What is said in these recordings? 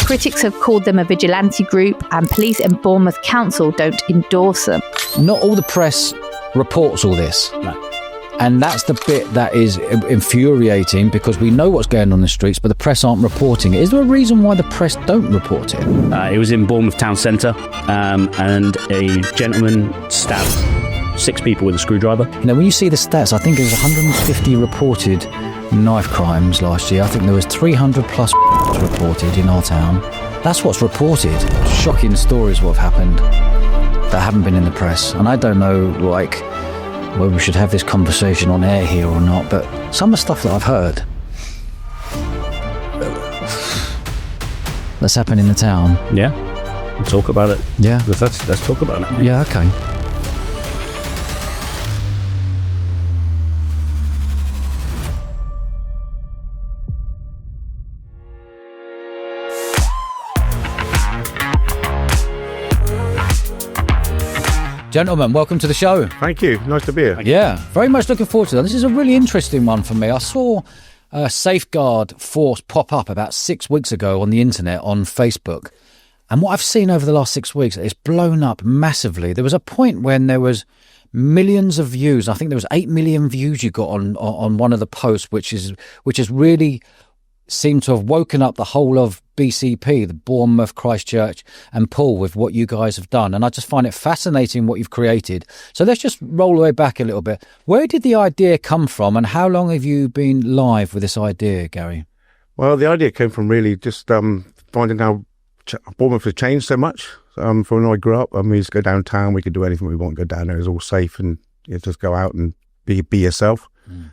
Critics have called them a vigilante group, and police and Bournemouth Council don't endorse them. Not all the press reports all this. No. And that's the bit that is infuriating, because we know what's going on in the streets, but the press aren't reporting it. Is there a reason why the press don't report it? It was in Bournemouth town centre, and a gentleman stabbed 6 people with a screwdriver. Now, when you see the stats, I think it was 150 reported knife crimes last year. I think there was 300 plus reported in our town. That's what's reported. Shocking stories what have happened that haven't been in the press. And I don't know, like, whether we should have this conversation on air here or not, but some of the stuff that I've heard that's happened in the town. Yeah, we'll talk about it. Yeah. Let's talk about it. Yeah, okay. Gentlemen, welcome to the show. Thank you. Nice to be here. Yeah, very much looking forward to that. This is a really interesting one for me. I saw a safeguard force pop up about 6 weeks ago on the internet, on Facebook. And what I've seen over the last 6 weeks, it's blown up massively. There was a point when there was millions of views. I think there was 8 million views you got on one of the posts, which has really seemed to have woken up the whole of BCP, the Bournemouth, Christchurch and Poole, with what you guys have done. And I just find it fascinating what you've created. So let's just roll the way back a little bit. Where did the idea come from, and how long have you been live with this idea, Gary? Well, the idea came from really just finding how Bournemouth has changed so much. From when I grew up, we used to go downtown, we could do anything we want, go down there, it was all safe, and you just go out and be yourself.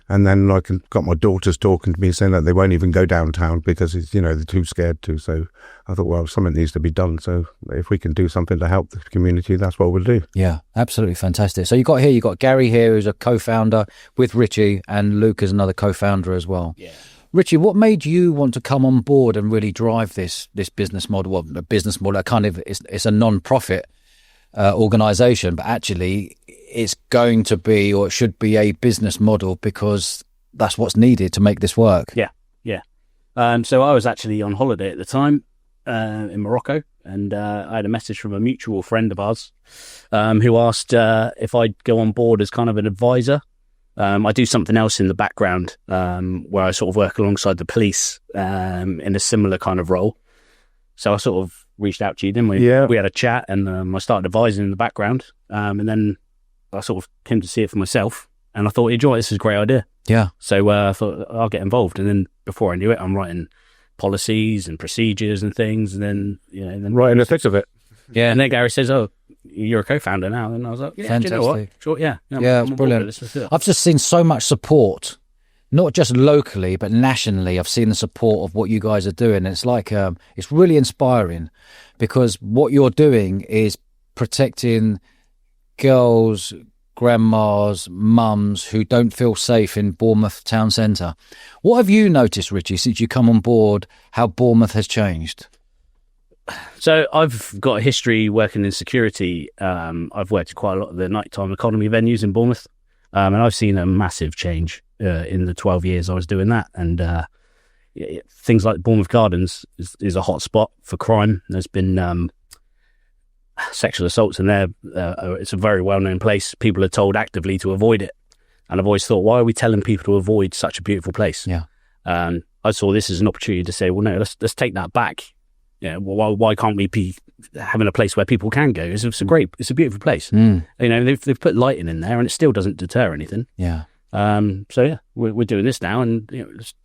And then I got my daughters talking to me saying that they won't even go downtown because it's, they're too scared to. So I thought, well, something needs to be done. So if we can do something to help the community, that's what we'll do. Yeah, absolutely fantastic. So you got Gary here, who's a co-founder with Richie, and Luke is another co-founder as well. Yeah. Richie, what made you want to come on board and really drive this business model? Well, a business model, it's a non-profit organisation, but actually it's going to be, or it should be, a business model, because that's what's needed to make this work. Yeah. So I was actually on holiday at the time in Morocco, and I had a message from a mutual friend of ours who asked if I'd go on board as kind of an advisor. I do something else in the background where I sort of work alongside the police in a similar kind of role. So I sort of reached out to you, didn't we? Yeah. We had a chat, and I started advising in the background, and then I sort of came to see it for myself, and I thought, enjoy, this is a great idea. Yeah. So I thought I'll get involved, and then before I knew it, I'm writing policies and procedures and things, and then Right in the thick of it. Yeah. And then Gary says, "Oh, you're a co-founder now," and I was like, "Yeah, fantastic. do you know what? Sure, yeah, It's brilliant. I've just seen so much support, not just locally but nationally. I've seen the support of what you guys are doing. And it's like it's really inspiring, because what you're doing is protecting girls, grandmas, mums who don't feel safe in Bournemouth town centre. What have you noticed, Richie, since you come on board, how Bournemouth has changed? So I've got a history working in security. I've worked at quite a lot of the nighttime economy venues in Bournemouth, and I've seen a massive change in the 12 years I was doing that. And things like Bournemouth Gardens is a hot spot for crime. There's been sexual assaults in there. It's a very well-known place. People are told actively to avoid it. And I've always thought, why are we telling people to avoid such a beautiful place? Yeah. I saw this as an opportunity to say, well, no, let's take that back. Yeah. Well, why can't we be having a place where people can go? It's a beautiful place. They've put lighting in there, and it still doesn't deter anything. Yeah. So yeah, we're doing this now, and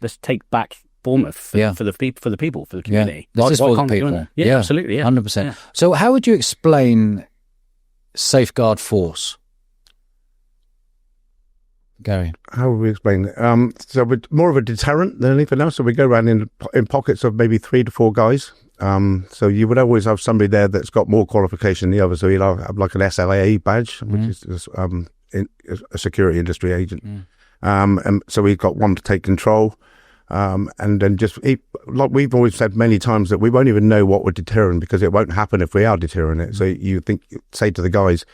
let's take back Bournemouth for the people, for the community. Yeah. This is for the people. Yeah, absolutely. Yeah, 100%. Yeah. So how would you explain Safeguard Force, Gary? How would we explain it? So we're more of a deterrent than anything else. So we go around in pockets of maybe 3 to 4 guys. So you would always have somebody there that's got more qualification than the other. So you'll have like an SLAA badge, which is a security industry agent. And so we've got one to take control. And then like we've always said many times, that we won't even know what we're deterring, because it won't happen if we are deterring it. So you say to the guys,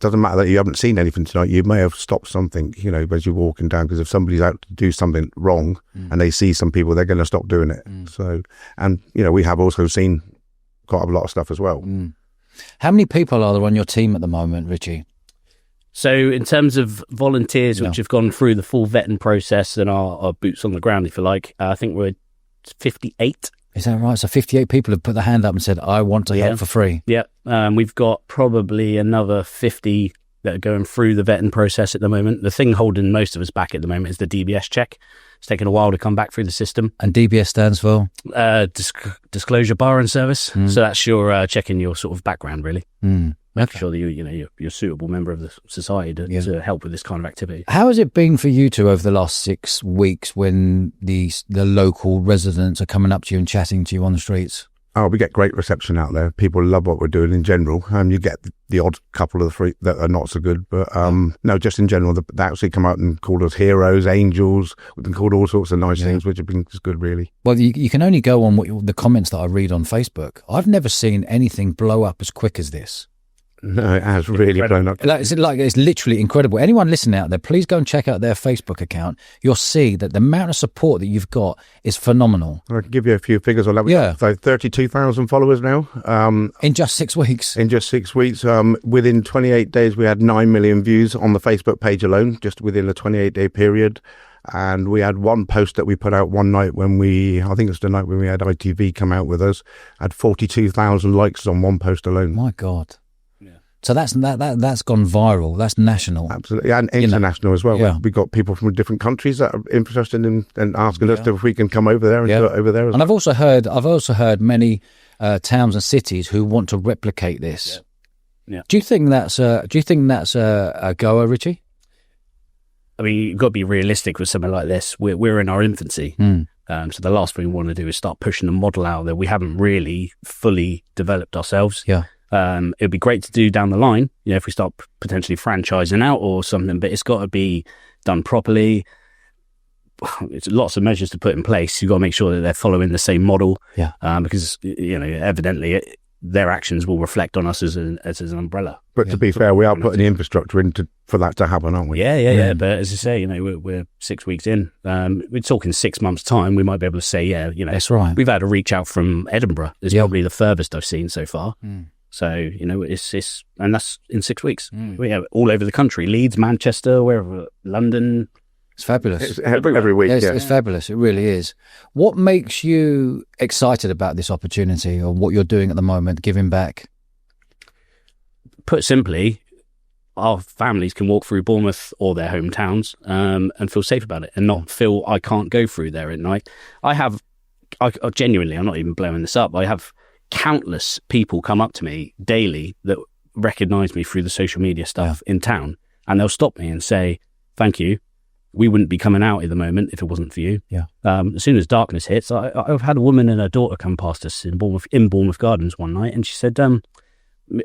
doesn't matter that you haven't seen anything tonight. You may have stopped something, as you're walking down, because if somebody's out to do something wrong and they see some people, they're going to stop doing it. So, and we have also seen quite a lot of stuff as well. How many people are there on your team at the moment, Richie? So in terms of volunteers which have gone through the full vetting process and are boots on the ground, if you like, I think we're 58. Is that right? So 58 people have put their hand up and said, I want to help for free. Yeah. We've got probably another 50 that are going through the vetting process at the moment. The thing holding most of us back at the moment is the DBS check. It's taken a while to come back through the system. And DBS stands for? Disclosure Bar and Service. So that's your checking your sort of background, really. Making sure that you're a suitable member of the society to help with this kind of activity. How has it been for you two over the last 6 weeks when the local residents are coming up to you and chatting to you on the streets? Oh, we get great reception out there. People love what we're doing in general. You get the odd couple of the three that are not so good, but no, just in general, they actually come out and call us heroes, angels. We've been called all sorts of nice things, which have been just good, really. Well, you can only go on the comments that I read on Facebook. I've never seen anything blow up as quick as this. No, it has really blown up. It's literally incredible. Anyone listening out there, please go and check out their Facebook account. You'll see that the amount of support that you've got is phenomenal. I can give you a few figures on that. Yeah. So 32,000 followers now. In just 6 weeks. In just 6 weeks. Within 28 days, we had 9 million views on the Facebook page alone, just within a 28-day period. And we had one post that we put out one night I think it's the night when we had ITV come out with us, had 42,000 likes on one post alone. My God. So that's gone viral. That's national. Absolutely. And international as well. Yeah. We've got people from different countries that are interested in and asking us if we can come over there and do it over there. And I've also heard many towns and cities who want to replicate this. Yeah. Do you think that's a goer, Richie? I mean, you've got to be realistic with something like this. We're in our infancy. So the last thing we want to do is start pushing a model out that we haven't really fully developed ourselves. Yeah. It'd be great to do down the line, if we start potentially franchising out or something, but it's got to be done properly. It's lots of measures to put in place. You've got to make sure that they're following the same model. Yeah. Because, evidently their actions will reflect on us as an umbrella. But to be fair, we are putting the infrastructure for that to happen, aren't we? Yeah. But as I say, we're 6 weeks in. We're talking 6 months' time. We might be able to say, that's right. We've had a reach out from Edinburgh. It's probably the furthest I've seen so far. So, it's and that's in 6 weeks. We have all over the country, Leeds, Manchester, wherever, London. It's fabulous. It's every week, It's fabulous. It really is. What makes you excited about this opportunity or what you're doing at the moment, giving back? Put simply, our families can walk through Bournemouth or their hometowns and feel safe about it and not feel I can't go through there at night. I genuinely, I'm not even blowing this up, I have countless people come up to me daily that recognise me through the social media stuff in town, and they'll stop me and say, thank you. We wouldn't be coming out at the moment if it wasn't for you. Yeah. As soon as darkness hits, I've had a woman and her daughter come past us in Bournemouth Gardens one night, and she said, I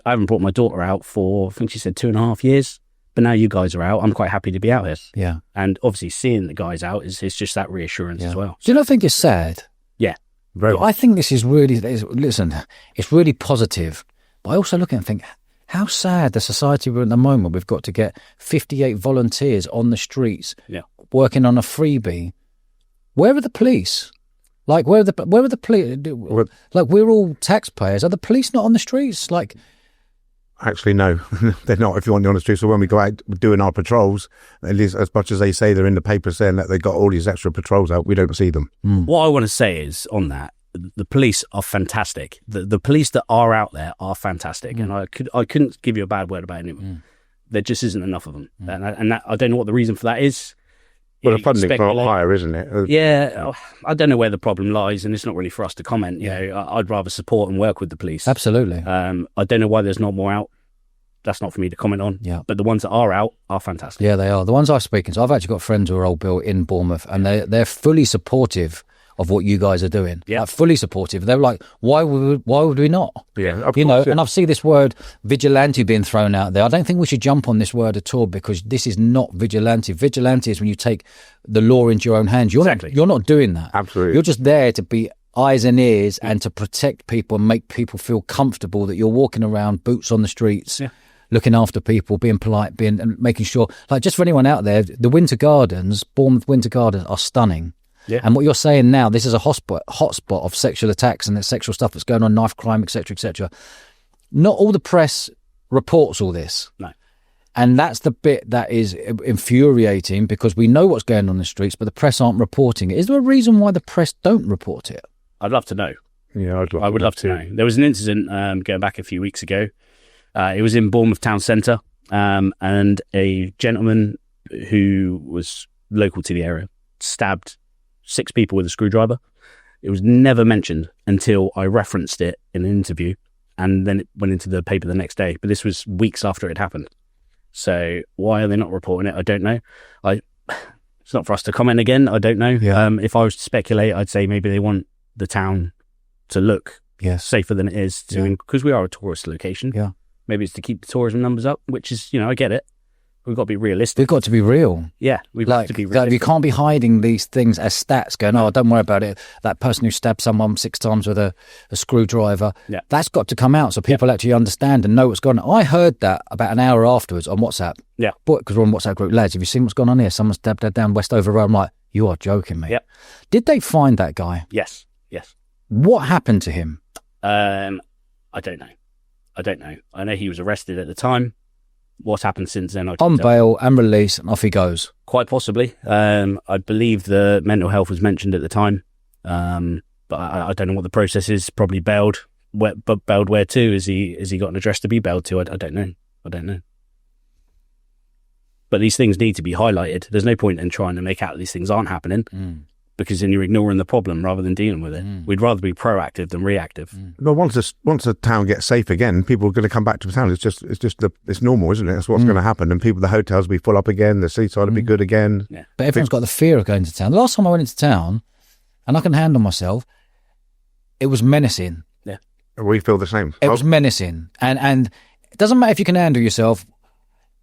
haven't brought my daughter out for, I think she said 2.5 years, but now you guys are out. I'm quite happy to be out here. Yeah. And obviously seeing the guys out is just that reassurance as well. Do you not think it's sad? Yeah. I think this is really, it's really positive, but I also look at it and think, how sad the society we're in at the moment. We've got to get 58 volunteers on the streets working on a freebie. Where are the police? Like, where are the police? Like, we're all taxpayers. Are the police not on the streets? Like, actually, no, they're not, if you want the honest truth. So when we go out doing our patrols, at least as much as they say they're in the paper saying that they got all these extra patrols out, we don't see them. What I want to say is on that, the police are fantastic. The police that are out there are fantastic, and I couldn't give you a bad word about anyone. There just isn't enough of them, and that, I don't know what the reason for that is. Well, the funding's not higher, isn't it? Yeah, I don't know where the problem lies, and it's not really for us to comment. I'd rather support and work with the police. Absolutely. I don't know why there's not more out. That's not for me to comment on. Yeah. But the ones that are out are fantastic. Yeah, they are. The ones I've spoken to, I've actually got friends who are old Bill in Bournemouth, and they're fully supportive of what you guys are doing. Yeah. Like, fully supportive. They're like, why would we not? Yeah, of course, and I've seen this word vigilante being thrown out there. I don't think we should jump on this word at all, because this is not vigilante. Vigilante is when you take the law into your own hands. You're not doing that. Absolutely. You're just there to be eyes and ears and to protect people and make people feel comfortable that you're walking around, boots on the streets. Yeah. looking after people, being polite, and making sure, like, just for anyone out there, the Winter Gardens, Bournemouth Winter Gardens, are stunning. Yeah. And what you're saying now, this is a hotspot of sexual attacks and the sexual stuff that's going on, knife crime, etc., etc. Not all the press reports all this. No. And that's the bit that is infuriating, because we know what's going on in the streets, but the press aren't reporting it. Is there a reason why the press don't report it? I'd love to know. Yeah, I would love to know. There was an incident going back a few weeks ago. It was in Bournemouth town centre, and a gentleman who was local to the area stabbed 6 people with a screwdriver. It was never mentioned until I referenced it in an interview, and then it went into the paper the next day. But this was weeks after it happened. So why are they not reporting it? I don't know. It's not for us to comment again. I don't know. Yeah. If I was to speculate, I'd say maybe they want the town to look safer than it is, because we are a tourist location. Yeah. Maybe it's to keep the tourism numbers up, which is, I get it. We've got to be realistic. We've got to be real. Yeah, we've got to be realistic. You can't be hiding these things as stats, going, oh, don't worry about it. That person who stabbed someone 6 times with a screwdriver, that's got to come out so people actually understand and know what's going on. I heard that about an hour afterwards on WhatsApp. Yeah. Because we're on WhatsApp group. Lads, have you seen what's going on here? Someone stabbed her down Westover Road. I'm like, you are joking me. Yep. Did they find that guy? Yes. What happened to him? I don't know. I know he was arrested at the time. What's happened since then? On bail and release, and off he goes. Quite possibly. I believe the mental health was mentioned at the time, but I don't know what the process is. Probably bailed. But bailed where to? Has he got an address to be bailed to? I don't know. But these things need to be highlighted. There's no point in trying to make out these things aren't happening, because then you're ignoring the problem rather than dealing with it. We'd rather be proactive than reactive. But once the town gets safe again, people are going to come back to the town. It's normal, isn't it? That's what's going to happen. And the hotels will be full up again. The seaside will be good again. Yeah. But everyone's got the fear of going to town. The last time I went into town, and I can handle myself, it was menacing. Yeah. We feel the same. It was menacing. And it doesn't matter if you can handle yourself.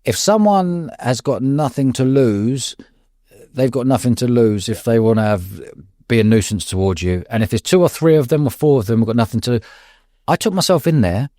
If someone has got nothing to lose, they've got nothing to lose if they want to be a nuisance towards you. And if there's 2 or 3 of them or 4 of them who've got nothing to... I took myself in there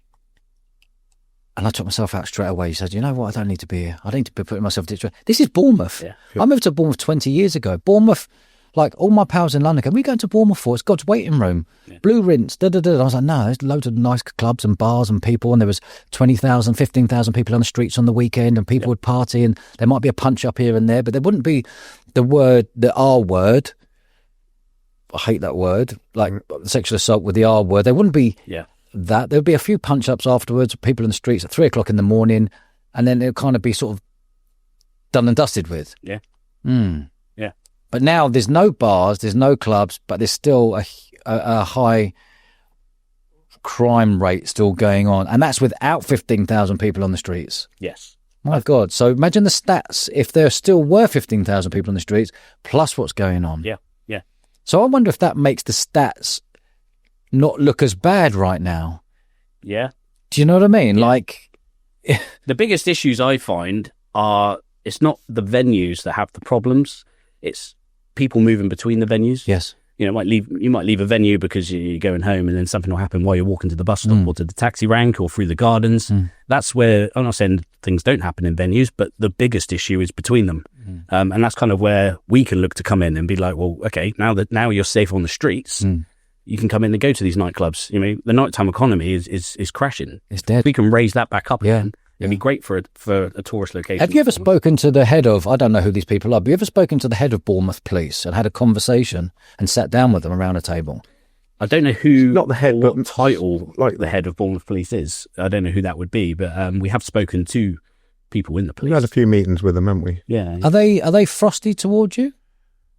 and I took myself out straight away. He said, you know what, I don't need to be here. I don't need to be putting myself in... This is Bournemouth. Yeah. I moved to Bournemouth 20 years ago. Bournemouth, like all my pals in London go, we going to Bournemouth for? It's God's waiting room. Yeah. Blue rinse, da-da-da. I was like, no, there's loads of nice clubs and bars and people, and there was 20,000, 15,000 people on the streets on the weekend, and people would party, and there might be a punch up here and there, but there wouldn't be the R word. I hate that word, like sexual assault with the R word. There wouldn't be that. There would be a few punch ups afterwards, people in the streets at 3 o'clock in the morning, and then it'll kind of be sort of done and dusted with. Yeah. Yeah. But now there's no bars, there's no clubs, but there's still a high crime rate still going on. And that's without 15,000 people on the streets. Yes. My God. So imagine the stats if there still were 15,000 people on the streets, plus what's going on. Yeah. So I wonder if that makes the stats not look as bad right now. Yeah. Do you know what I mean? Yeah. Like... The biggest issues I find are, it's not the venues that have the problems, it's people moving between the venues. Yes. You might leave a venue because you're going home, and then something will happen while you're walking to the bus stop or to the taxi rank or through the gardens. That's where, I'm not saying things don't happen in venues, but the biggest issue is between them. And that's kind of where we can look to come in and be like, well, okay, now you're safe on the streets, you can come in and go to these nightclubs. The nighttime economy is crashing. It's dead. We can raise that back up again. It'd be great for a tourist location. Have you ever spoken to the head of, I don't know who these people are, but have you ever spoken to the head of Bournemouth Police and had a conversation and sat down with them around a table? I don't know who, not the head, what but title like the head of Bournemouth Police is. I don't know who that would be, but we have spoken to people in the police. We've had a few meetings with them, haven't we? Yeah. Are they frosty towards you?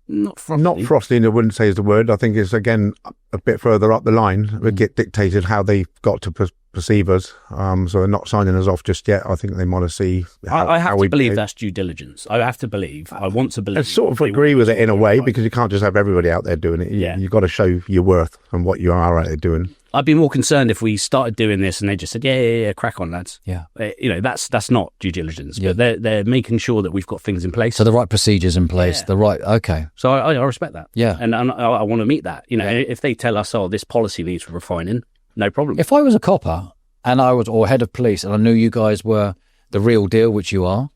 Not frosty. Not frosty, I wouldn't say is the word. I think it's, again, a bit further up the line. We get dictated how they've got to perceive us. So they're not signing us off just yet. I think they want to see I have how to we believe behave. that's due diligence. I have to believe. I want to believe. I sort of agree with it in a way, because you can't just have everybody out there doing it. You've got to show your worth and what you are out there doing. I'd be more concerned if we started doing this and they just said, yeah, crack on, lads. Yeah. That's not due diligence. Yeah. But they're making sure that we've got things in place. So the right procedures in place, okay. So I respect that. Yeah. And I want to meet that. If they tell us, this policy needs refining, no problem. If I was a copper and I was or head of police, and I knew you guys were the real deal, which you are,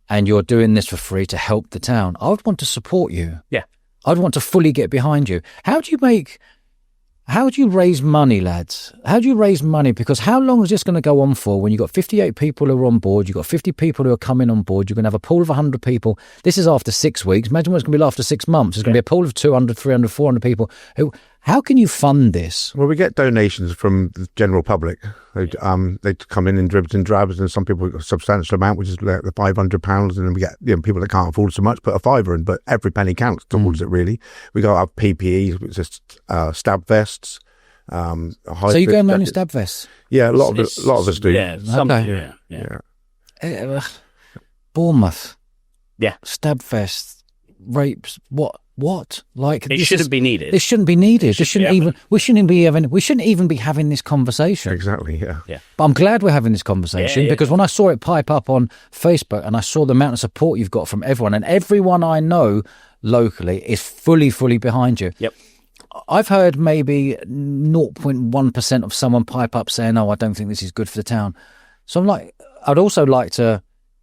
and you're doing this for free to help the town, I would want to support you. Yeah. I'd want to fully get behind you. How do you raise money, lads? How do you raise money? Because how long is this going to go on for when you've got 58 people who are on board, you've got 50 people who are coming on board, you're going to have a pool of 100 people. This is after 6 weeks. Imagine what it's going to be after 6 months. It's going to be a pool of 200, 300, 400 people. How can you fund this? Well, we get donations from the general public. They come in dribs and drabs, and some people a substantial amount, which is like the £500, and then we get people that can't afford so much put a fiver in, but every penny counts towards it. Really, we got our PPE, which is stab vests. So you go in stab vests? Yeah, a lot of us do. Yeah, okay. Yeah. Bournemouth. Yeah, stab vests, rapes. What? Like it shouldn't be needed. This shouldn't be needed. We shouldn't even be having this conversation. Exactly. Yeah. But I'm glad we're having this conversation because when I saw it pipe up on Facebook and I saw the amount of support you've got from everyone, and everyone I know locally is fully behind you. Yep. I've heard maybe 0.1% of someone pipe up saying, "Oh, I don't think this is good for the town." So I'm like, I'd also like to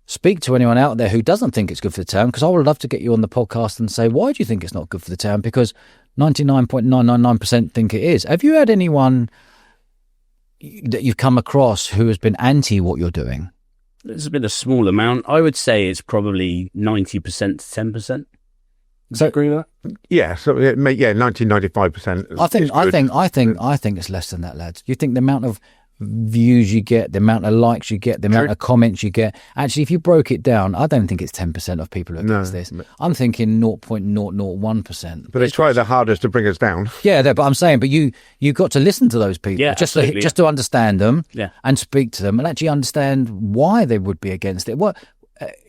speak to anyone out there who doesn't think it's good for the town, because I would love to get you on the podcast and say, why do you think it's not good for the town? Because 99.999% think it is. Have you had anyone that you've come across who has been anti what you're doing? There's been a small amount. I would say it's probably 90% to 10%. Does you agree with that? Yeah. So 95%. I think it's less than that, lads. You think the amount of views you get, the amount of likes you get, the amount of comments you get. Actually, if you broke it down, I don't think it's 10% of people who are against this. I'm thinking 0.001%. But they try their hardest to bring us down. Yeah, but I'm saying, but you got to listen to those people, just to understand them, and speak to them and actually understand why they would be against it. What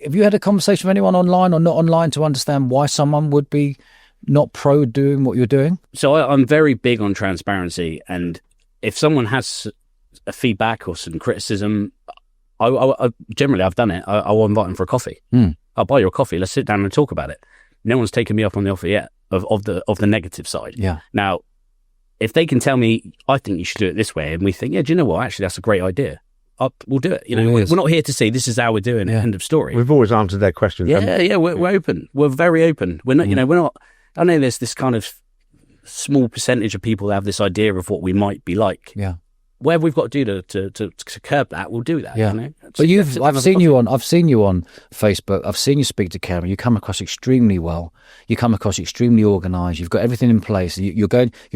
have you had a conversation with anyone online or not online to understand why someone would be not pro doing what you're doing? So I'm very big on transparency, and if someone has a feedback or some criticism, I generally I've done it. I'll invite them for a coffee. I'll buy you a coffee. Let's sit down and talk about it. No one's taken me up on the offer yet of the negative side. Yeah. Now, if they can tell me, I think you should do it this way, and we think, do you know what? Actually, that's a great idea. We'll do it. We're not here to say this is how we're doing it. End of story. We've always answered their questions. We're open. We're very open. We're not. We're not. I know there's this kind of small percentage of people that have this idea of what we might be like. Yeah. Whatever we've got to do to curb that, we'll do that. Yeah. But I've seen you on Facebook. I've seen you speak to camera. You come across extremely well. You come across extremely organised. You've got everything in place. You're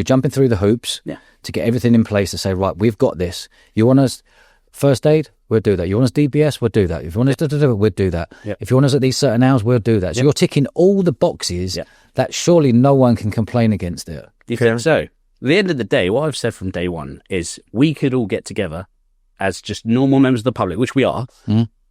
jumping through the hoops to get everything in place to say, right, we've got this. You want us first aid? We'll do that. You want us DBS? We'll do that. If you want us we'll do that. Yep. If you want us at these certain hours, we'll do that. So you're ticking all the boxes that surely no one can complain against it. Do you think so? At the end of the day, what I've said from day one is we could all get together as just normal members of the public, which we are,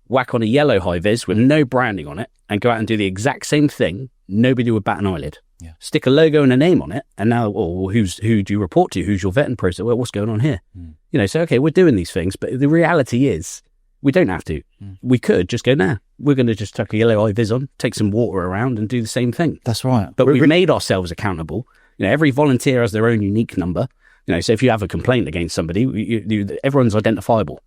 whack on a yellow high-vis with no branding on it and go out and do the exact same thing. Nobody would bat an eyelid. Yeah. Stick a logo and a name on it, and now, who do you report to? Who's your vetting process? Well, what's going on here? So, okay, we're doing these things, but the reality is we don't have to. We could just go, we're going to just tuck a yellow high-vis on, take some water around and do the same thing. That's right. But we've made ourselves accountable. Every volunteer has their own unique number. So if you have a complaint against somebody, everyone's identifiable.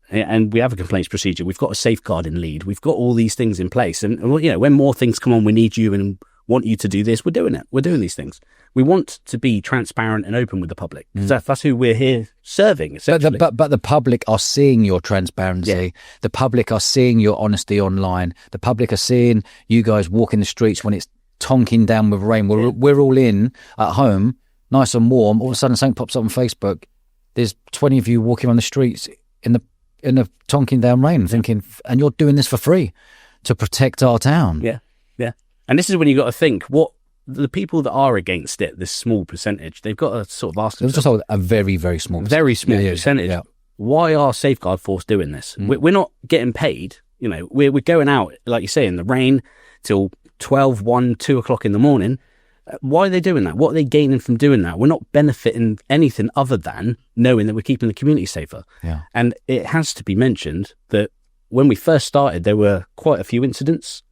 And we have a complaints procedure. We've got a safeguarding lead. We've got all these things in place. And when more things come on, we need you and want you to do this, we're doing it. We're doing these things. We want to be transparent and open with the public. So that's who we're here serving, essentially. But the public are seeing your transparency. Yeah. The public are seeing your honesty online. The public are seeing you guys walk in the streets when it's tonking down with rain. We're all in at home, nice and warm. All of a sudden, something pops up on Facebook. There's 20 of you walking on the streets in the tonking down rain, thinking, and you're doing this for free to protect our town. Yeah. And this is when you got to think what the people that are against it, this small percentage, they've got to sort of ask themselves. Just a very, very small, percentage. Yeah. Why are Safeguard Force doing this? We're not getting paid. We're going out, like you say, in the rain till 12, 1, 2 o'clock in the morning. Why are they doing that? What are they gaining from doing that? We're not benefiting anything other than knowing that we're keeping the community safer. Yeah. And it has to be mentioned that when we first started, there were quite a few incidents,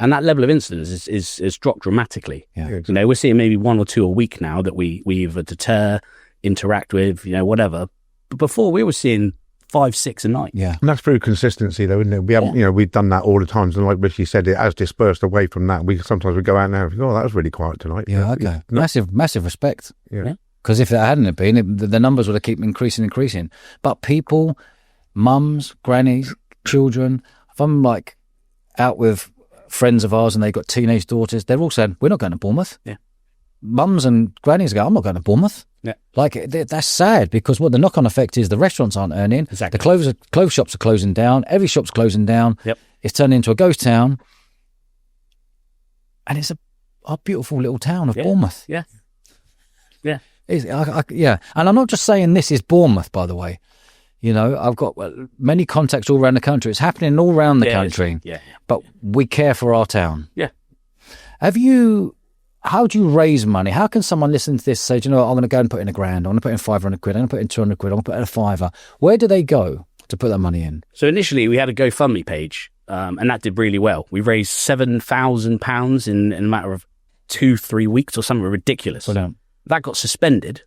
and that level of incidents is dropped dramatically. Yeah. We're seeing maybe 1 or 2 a week now that we either deter, interact with, whatever. But before we were seeing 5, 6 a night. Yeah. And that's through consistency, though, isn't it? We haven't, we've done that all the times, and like Richie said, it has dispersed away from that. Sometimes we go out now and think, oh, that was really quiet tonight. Yeah, okay. Massive respect. Yeah. Because if that hadn't been, the numbers would have kept increasing. But people, mums, grannies, children, if I'm like out with friends of ours and they've got teenage daughters, they're all saying, we're not going to Bournemouth. Yeah. Mums and grannies go, I'm not going to Bournemouth. Yeah. Like, that's sad, because what the knock-on effect is, the restaurants aren't earning. Exactly. The clothes shops are closing down. Every shop's closing down. Yep. It's turned into a ghost town. And it's a beautiful little town of Bournemouth. Yeah. Yeah. Yeah. And I'm not just saying this is Bournemouth, by the way. I've got many contacts all around the country. It's happening all around the country. Yeah. But we care for our town. Yeah. How do you raise money? How can someone listen to this and say, do you know what, I'm going to go and put in £1,000, I'm going to put in 500 quid, I'm going to put in 200 quid, I'm going to put in a fiver. Where do they go to put that money in? So initially we had a GoFundMe page, and that did really well. We raised £7,000 in a matter of 2-3 weeks or something ridiculous. Brilliant. That got suspended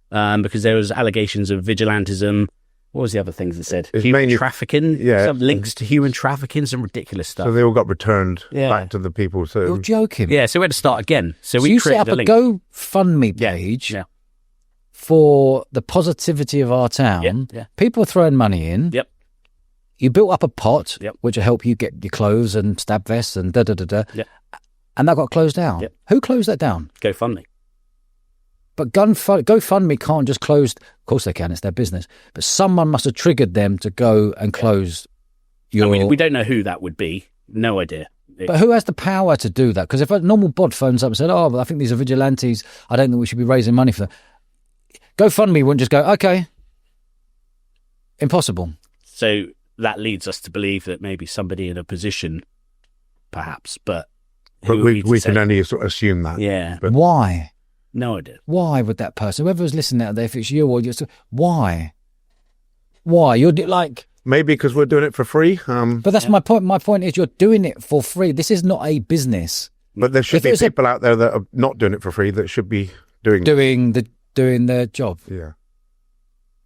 because there was allegations of vigilantism. What was the other things that said? Human trafficking, some links to human trafficking, some ridiculous stuff. So they all got returned back to the people. So You're joking. Yeah, so we had to start again. So you set up a GoFundMe page for the positivity of our town. Yeah. People are throwing money in. Yep. You built up a pot, Yep. which will help you get your clothes and stab vests and da-da-da-da. Yep. And that got closed down. Yep. Who closed that down? GoFundMe. But GoFundMe can't just close. Of course they can, it's their business. But someone must have triggered them to go and close your... we don't know who that would be. No idea. But who has the power to do that? Because if a normal bod phones up and said, oh, I think these are vigilantes, I don't think we should be raising money for them. GoFundMe wouldn't just go, okay. Impossible. So that leads us to believe that maybe somebody in a position, perhaps, but we can only sort of assume that. Yeah. But why? No idea. Why would that person, whoever was listening out there, if it's you or you're, why? You're like... Maybe because we're doing it for free. But that's my point. My point is you're doing it for free. This is not a business. But there should be people out there that are not doing it for free that should be doing their job. Yeah.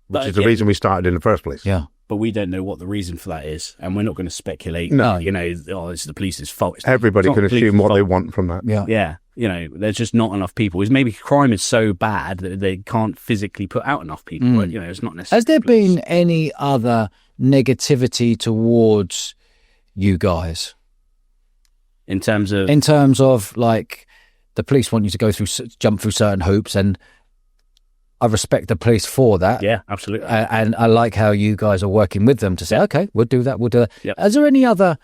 Which is the reason we started in the first place. Yeah. But we don't know what the reason for that is, and we're not going to speculate. No. It's the police's fault. Everybody can assume what they want from that. Yeah. Yeah. There's just not enough people. It's maybe crime is so bad that they can't physically put out enough people. But, it's not necessarily. Has there been any other negativity towards you guys? In terms of like the police want you to jump through certain hoops, and I respect the police for that. Yeah, absolutely. And I like how you guys are working with them to say, okay, we'll do that. Yep. Is there any other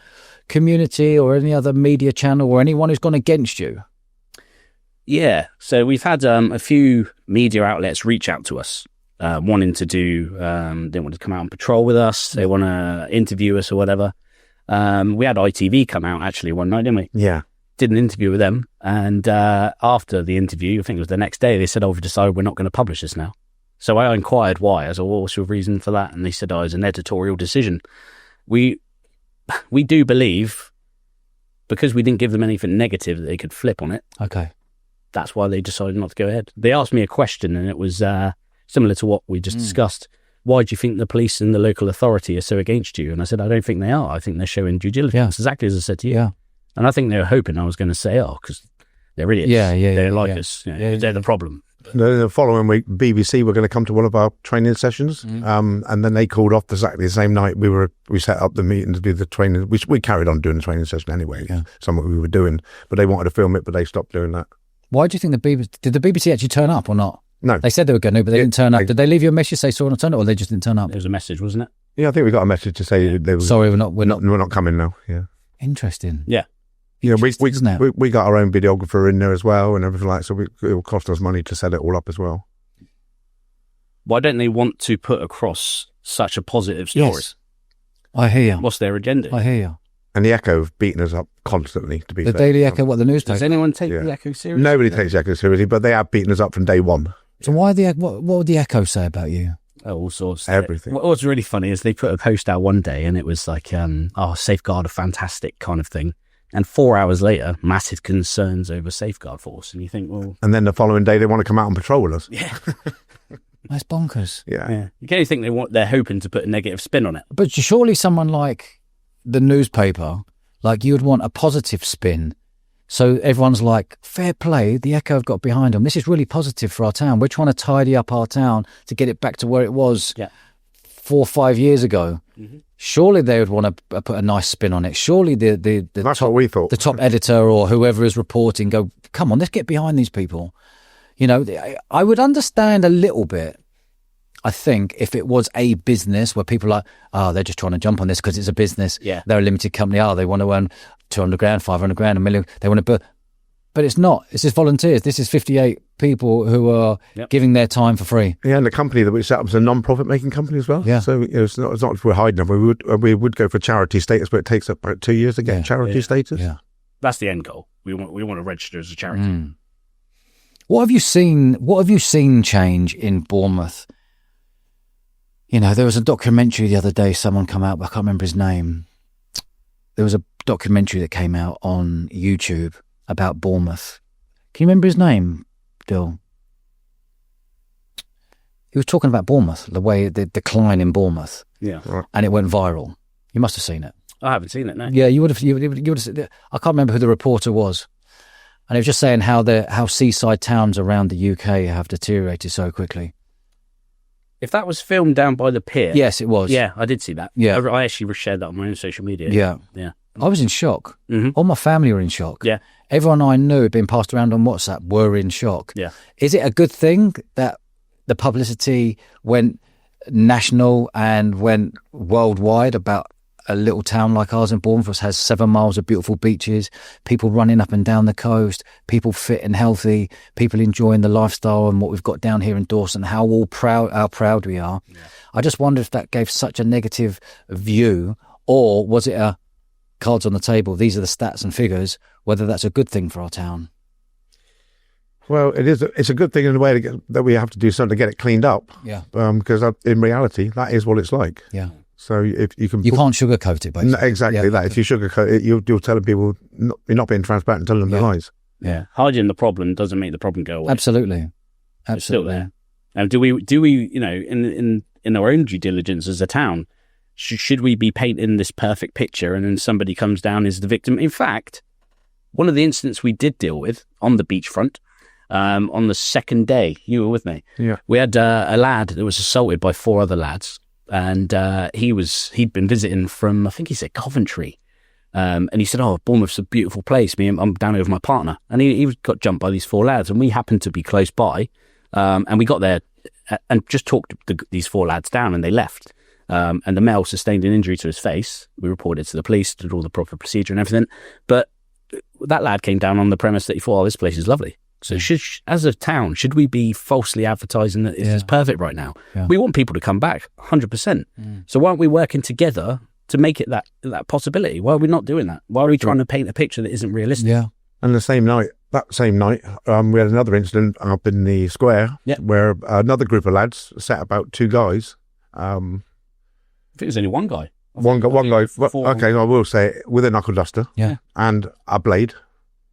community or any other media channel or anyone who's gone against you? Yeah. So we've had a few media outlets reach out to us, wanting to they want to come out and patrol with us. They want to interview us or whatever. We had ITV come out actually one night, didn't we? Yeah. Did an interview with them, and after the interview, I think it was the next day, they said, we've decided we're not going to publish this now. So I inquired why. I said, well, what's your reason for that? And they said, it's an editorial decision. We do believe, because we didn't give them anything negative that they could flip on it. Okay. That's why they decided not to go ahead. They asked me a question, and it was similar to what we just discussed. Why do you think the police and the local authority are so against you? And I said, I don't think they are. I think they're showing due diligence. Yeah. Exactly as I said to you. Yeah. And I think they were hoping I was going to say, because they're idiots. Yeah. They don't like us. They're the problem. The following week, BBC were going to come to one of our training sessions, and then they called off exactly the same night. We set up the meeting to do the training. We carried on doing the training session anyway. Yeah. Something we were doing, but they wanted to film it, but they stopped doing that. Why do you think did the BBC actually turn up or not? No. They said they were going to, but they didn't turn up. Did they leave you a message say saw on turn up, or they just didn't turn up? There was a message, wasn't it? Yeah, I think we got a message to say they were, sorry, we're not coming now. Yeah. Interesting. Yeah. Yeah, we got our own videographer in there as well and everything like that, so it will cost us money to set it all up as well. Why don't they want to put across such a positive story? Yes. I hear you. What's their agenda? I hear you. And the Echo have beaten us up constantly, to be fair. The Daily Echo, what, the newspaper? Does anyone take the Echo seriously? Nobody takes the Echo seriously, but they have beaten us up from day one. So why what would the Echo say about you? Oh, all sorts. Everything. What was really funny is they put a post out one day and it was like, Safeguard are fantastic kind of thing. And 4 hours later, massive concerns over Safeguard Force. And you think, well... And then the following day, they want to come out and patrol with us. Yeah. That's bonkers. Yeah. You can only think they're hoping to put a negative spin on it. But surely someone like the newspaper, like you would want a positive spin. So everyone's like, fair play, the Echo have got behind them. This is really positive for our town. We're trying to tidy up our town to get it back to where it was 4 or 5 years ago. Mm-hmm. Surely they would want to put a nice spin on it. Surely the That's top, what we thought. The top editor or whoever is reporting go, come on, let's get behind these people. You know, I would understand a little bit, I think, if it was a business where people are like, they're just trying to jump on this because it's a business. Yeah. They're a limited company. They want to earn 200 grand, 500 grand, $1 million. They want to, but it's not. This is volunteers. This is 58 people who are giving their time for free. Yeah, and the company that we set up is a non-profit making company as well. Yeah. So it's not if we're hiding them. We would go for charity status, but it takes about 2 years to get charity status. Yeah. That's the end goal. We want to register as a charity. Mm. What have you seen change in Bournemouth? You know, there was a documentary the other day, someone come out, but I can't remember his name. There was a documentary that came out on YouTube about Bournemouth. Can you remember his name, Dill? He was talking about Bournemouth, the decline in Bournemouth. Yeah. Right. And it went viral. You must have seen it. I haven't seen it, no. Yeah, you would have. I can't remember who the reporter was. And it was just saying how seaside towns around the UK have deteriorated so quickly. If that was filmed down by the pier... Yes, it was. Yeah, I did see that. Yeah. I actually shared that on my own social media. Yeah. Yeah. I was in shock. Mm-hmm. All my family were in shock. Yeah. Everyone I knew had been passed around on WhatsApp were in shock. Yeah. Is it a good thing that the publicity went national and went worldwide about a little town like ours in Bournemouth, which has 7 miles of beautiful beaches, people running up and down the coast, people fit and healthy, people enjoying the lifestyle and what we've got down here in Dorset and how proud we are. Yeah. I just wonder if that gave such a negative view, or was it a cards on the table, these are the stats and figures, whether that's a good thing for our town? Well, it's a good thing in a way that we have to do something to get it cleaned up. Yeah. Because in reality, that is what it's like. Yeah. So if you can... You can't sugarcoat it, basically. No, exactly that. If you sugarcoat it, you're telling people, you're not being transparent and telling them the lies. Yeah. Hiding the problem doesn't make the problem go away. Absolutely. It's still there. And do we, you know, in our own due diligence as a town, should we be painting this perfect picture and then somebody comes down as the victim? In fact, one of the incidents we did deal with on the beachfront, on the second day, you were with me. Yeah. We had a lad that was assaulted by 4 other lads. And he'd been visiting from, I think he said Coventry. And he said, Bournemouth's a beautiful place. I'm down here with my partner. And he got jumped by these 4 lads. And we happened to be close by. And we got there and just talked these 4 lads down, and they left. And the male sustained an injury to his face. We reported to the police, did all the proper procedure and everything. But that lad came down on the premise that he thought, this place is lovely. So as a town, should we be falsely advertising that it's perfect right now? Yeah. We want people to come back, 100%. So why aren't we working together to make it that possibility? Why are we not doing that? Why are we trying to paint a picture that isn't realistic? Yeah. And that same night, we had another incident up in the square where another group of lads set about 2 guys. I think it was only one guy. One guy. Okay, I will say it, with a knuckle duster and a blade.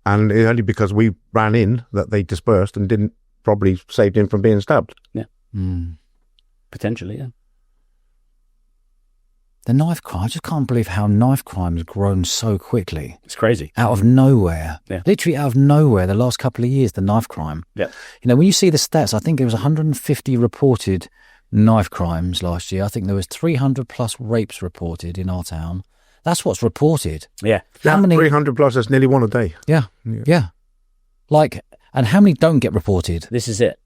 And it's only because we ran in that they dispersed and didn't probably saved him from being stabbed. Yeah. Potentially, yeah. The knife crime, I just can't believe how knife crime has grown so quickly. It's crazy. Out of nowhere. Yeah. Literally out of nowhere, the last couple of years, the knife crime. Yeah. You know, when you see the stats, I think there was 150 reported knife crimes last year. I think there was 300 plus rapes reported in our town. That's what's reported. Yeah. How many? 300 plus, that's nearly 1 a day. Yeah. Like, and how many don't get reported? This is it.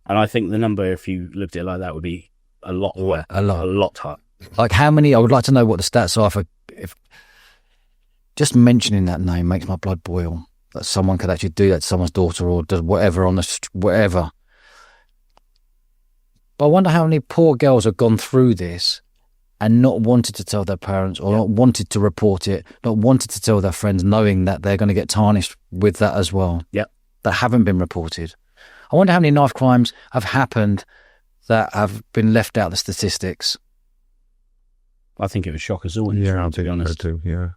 And I think the number, if you looked at it like that, would be a lot higher. A lot higher. Like how many? I would like to know what the stats are. If just mentioning that name makes my blood boil. That someone could actually do that to someone's daughter or does whatever on whatever. But I wonder how many poor girls have gone through this and not wanted to tell their parents or not wanted to report it, not wanted to tell their friends, knowing that they're going to get tarnished with that as well. Yeah, that haven't been reported. I wonder how many knife crimes have happened that have been left out of the statistics. I think it would shock us all. Yeah, I'll be honest too. Yeah.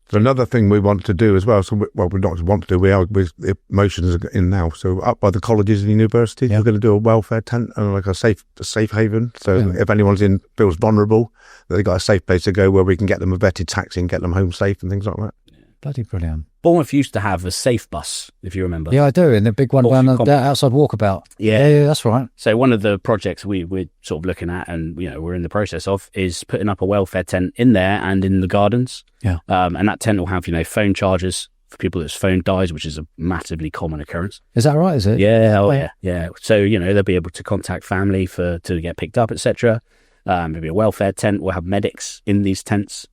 So another thing we want to do as well, we not want to do, the motions are in now. So up by the colleges and universities, we're going to do a welfare tent and like a safe haven. So if anyone's feels vulnerable, they've got a safe place to go where we can get them a vetted taxi and get them home safe and things like that. Bloody brilliant. Bournemouth used to have a safe bus, if you remember. Yeah, I do. And the big one down the outside walkabout. Yeah, that's right. So one of the projects we're sort of looking at and, we're in the process of is putting up a welfare tent in there and in the gardens. Yeah. And that tent will have, phone chargers for people whose phone dies, which is a massively common occurrence. Is that right, is it? Yeah. Yeah. So, they'll be able to contact family to get picked up, etc. Maybe a welfare tent. We'll have medics in these tents.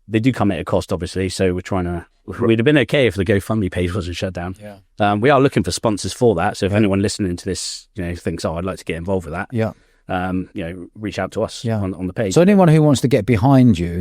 They do come at a cost, obviously, so we'd have been okay if the GoFundMe page wasn't shut down. Yeah. We are looking for sponsors for that, so if anyone listening to this, thinks, I'd like to get involved with that, reach out to us on the page. So anyone who wants to get behind you,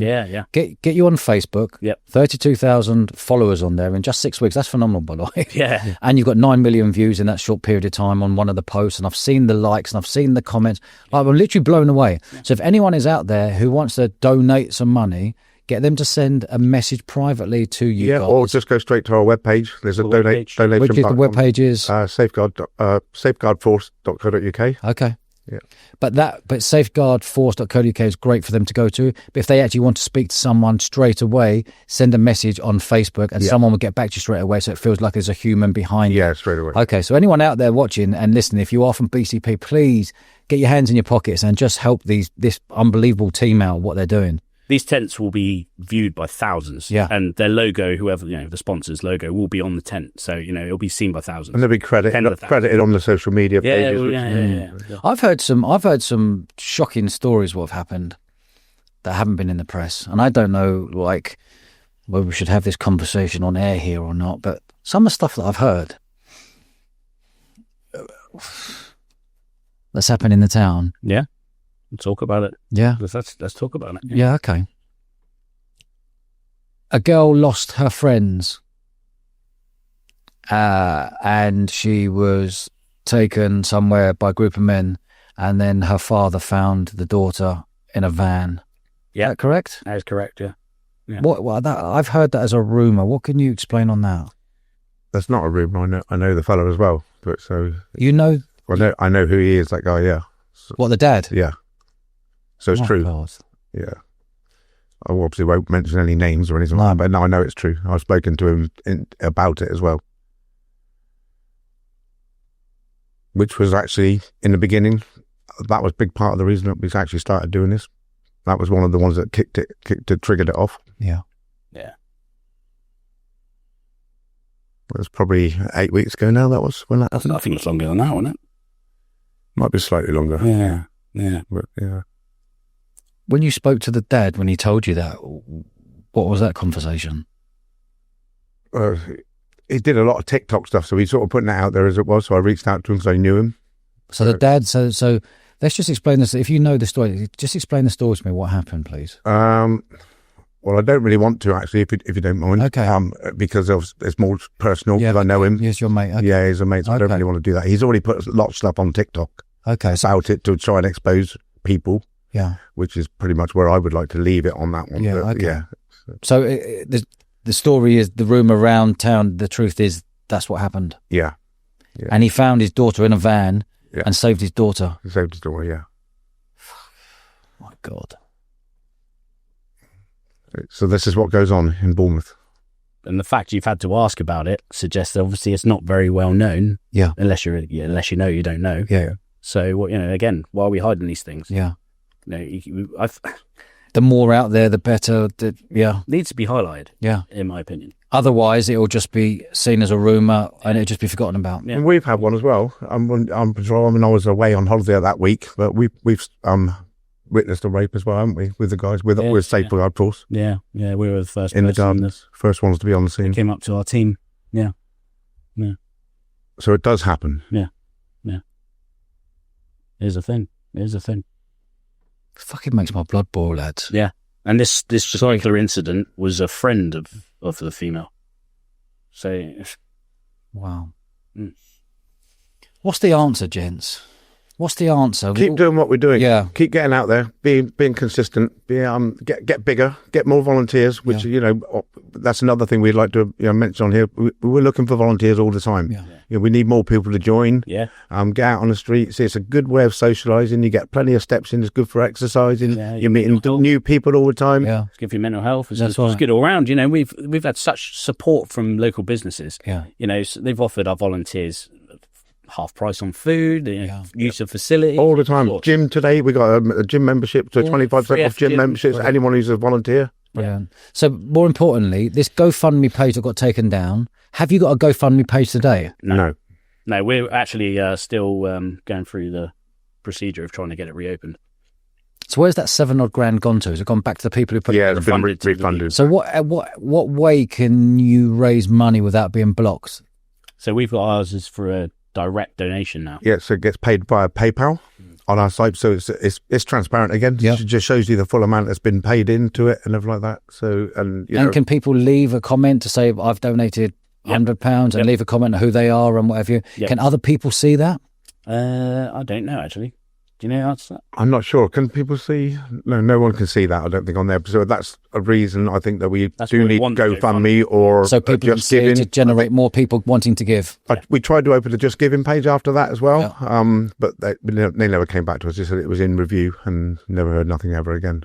get you on Facebook. 32,000 followers on there in just 6 weeks. That's phenomenal, by the way. Yeah. And you've got 9 million views in that short period of time on one of the posts, and I've seen the likes and I've seen the comments. I'm literally blown away. So if anyone is out there who wants to donate some money, get them to send a message privately to you guys. Or just go straight to our webpage. There's a donation. Which is the webpage is? safeguardforce.co.uk. Okay. Yeah. But safeguardforce.co.uk is great for them to go to. But if they actually want to speak to someone straight away, send a message on Facebook and someone will get back to you straight away, so it feels like there's a human behind you. Yeah, straight away. Okay, so anyone out there watching and listening, if you are from BCP, please get your hands in your pockets and just help this unbelievable team out what they're doing. These tents will be viewed by thousands. Yeah. And their logo, whoever, the sponsor's logo, will be on the tent. So, it'll be seen by thousands. And they'll be credited on the social media pages. Yeah. I've heard some shocking stories what have happened that haven't been in the press. And I don't know, whether we should have this conversation on air here or not, but some of the stuff that I've heard that's happened in the town. Yeah. Talk about it. Yeah. Let's talk about it. Yeah, okay. A girl lost her friends and she was taken somewhere by a group of men, and then her father found the daughter in a van. Yeah. Is that correct? That is correct, yeah. I've heard that as a rumour. What can you explain on that? That's not a rumour. I know the fella as well. But so I know who he is, that guy, yeah. So, what, the dad? Yeah. So it's true. God. Yeah. I obviously won't mention any names or anything like that, but no, I know it's true. I've spoken to him about it as well. Which was actually, in the beginning, that was a big part of the reason that we actually started doing this. That was one of the ones that triggered it off. Yeah. Yeah. It was probably 8 weeks ago now, that was when that happened. I think it's longer than that, wasn't it? Might be slightly longer. Yeah. But, yeah. When you spoke to the dad, when he told you that, what was that conversation? He did a lot of TikTok stuff, so he's sort of putting that out there as it was. So I reached out to him because I knew him. So the dad, so let's just explain this. If you know the story, just explain the story to me. What happened, please? Well, I don't really want to, actually, if you don't mind. Okay. Because it's more personal, because I know him. He's your mate. Okay. Yeah, he's a mate, so I don't really want to do that. He's already put a lot of stuff on TikTok about it to try and expose people. Yeah. Which is pretty much where I would like to leave it on that one. Yeah, but, okay. Yeah. So the story is, the rumour around town, the truth is that's what happened. Yeah. And he found his daughter in a van and saved his daughter. He saved his daughter, yeah. My God. So this is what goes on in Bournemouth. And the fact you've had to ask about it suggests that obviously it's not very well known. Yeah. Unless you know, you don't know. Yeah. So, again, why are we hiding these things? Yeah. The more out there, the better. Needs to be highlighted. Yeah, in my opinion. Otherwise, it will just be seen as a rumor and it'll just be forgotten about. Yeah. And we've had one as well. I'm patrol. I mean, I was away on holiday that week, but we've witnessed a rape as well, haven't we? With the guys with Safeguard Force. Yeah, we were the first in the gardens. First ones to be on the scene. They came up to our team. Yeah. So it does happen. Yeah. Here's a thing. Fucking makes my blood boil, lads. Yeah. And this particular incident was a friend of the female. So, wow. What's the answer, gents? What's the answer? Keep doing what we're doing. Yeah. Keep getting out there, being consistent, get bigger, get more volunteers, which, that's another thing we'd like to mention on here. We're looking for volunteers all the time. Yeah. We need more people to join. Yeah. Get out on the streets. It's a good way of socialising. You get plenty of steps in. It's good for exercising. Yeah, You're meeting new people all the time. Yeah. It's good for your mental health. That's It's right. good all around. We've had such support from local businesses. Yeah. So they've offered our volunteers half price on food, use of facility. All the time. Gym today, we got a gym membership, so 25% off gym memberships. Anyone who's a volunteer. Yeah. So more importantly, this GoFundMe page that got taken down. Have you got a GoFundMe page today? No. No, we're actually still going through the procedure of trying to get it reopened. So where's that $7 grand gone to? Has it gone back to the people who put Yeah, it? it's been Refunded to the refunded. So what way can you raise money without being blocked? So we've got ours is for a direct donation now. Yeah, so it gets paid via PayPal on our site, so it's transparent again. Yeah. It just shows you the full amount that's been paid into it and everything like that. So and Can people leave a comment to say I've donated £100 and leave a comment on who they are and whatever? Yep. Can other people see that? I don't know actually. Do you know the answer to that? I'm not sure. Can people see? No one can see that. I don't think on there. So that's a reason I think that we That's do why we need want GoFundMe or So people can Just see it Giving. to generate more people wanting to give. We tried to open the Just Giving page after that as well, but they never came back to us. They said it was in review and never heard nothing ever again.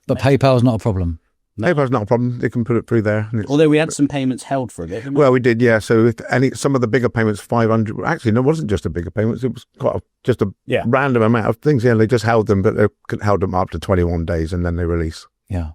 But PayPal's not a problem. No. PayPal's not a problem. They can put it through there. And Although we had some payments held for a bit. didn't we? well, we did, yeah. So some of the bigger payments, 500. Actually, no, it wasn't just the bigger payments. It was just a random amount of things. Yeah, they just held them, but they held them up to 21 days and then they release. Yeah.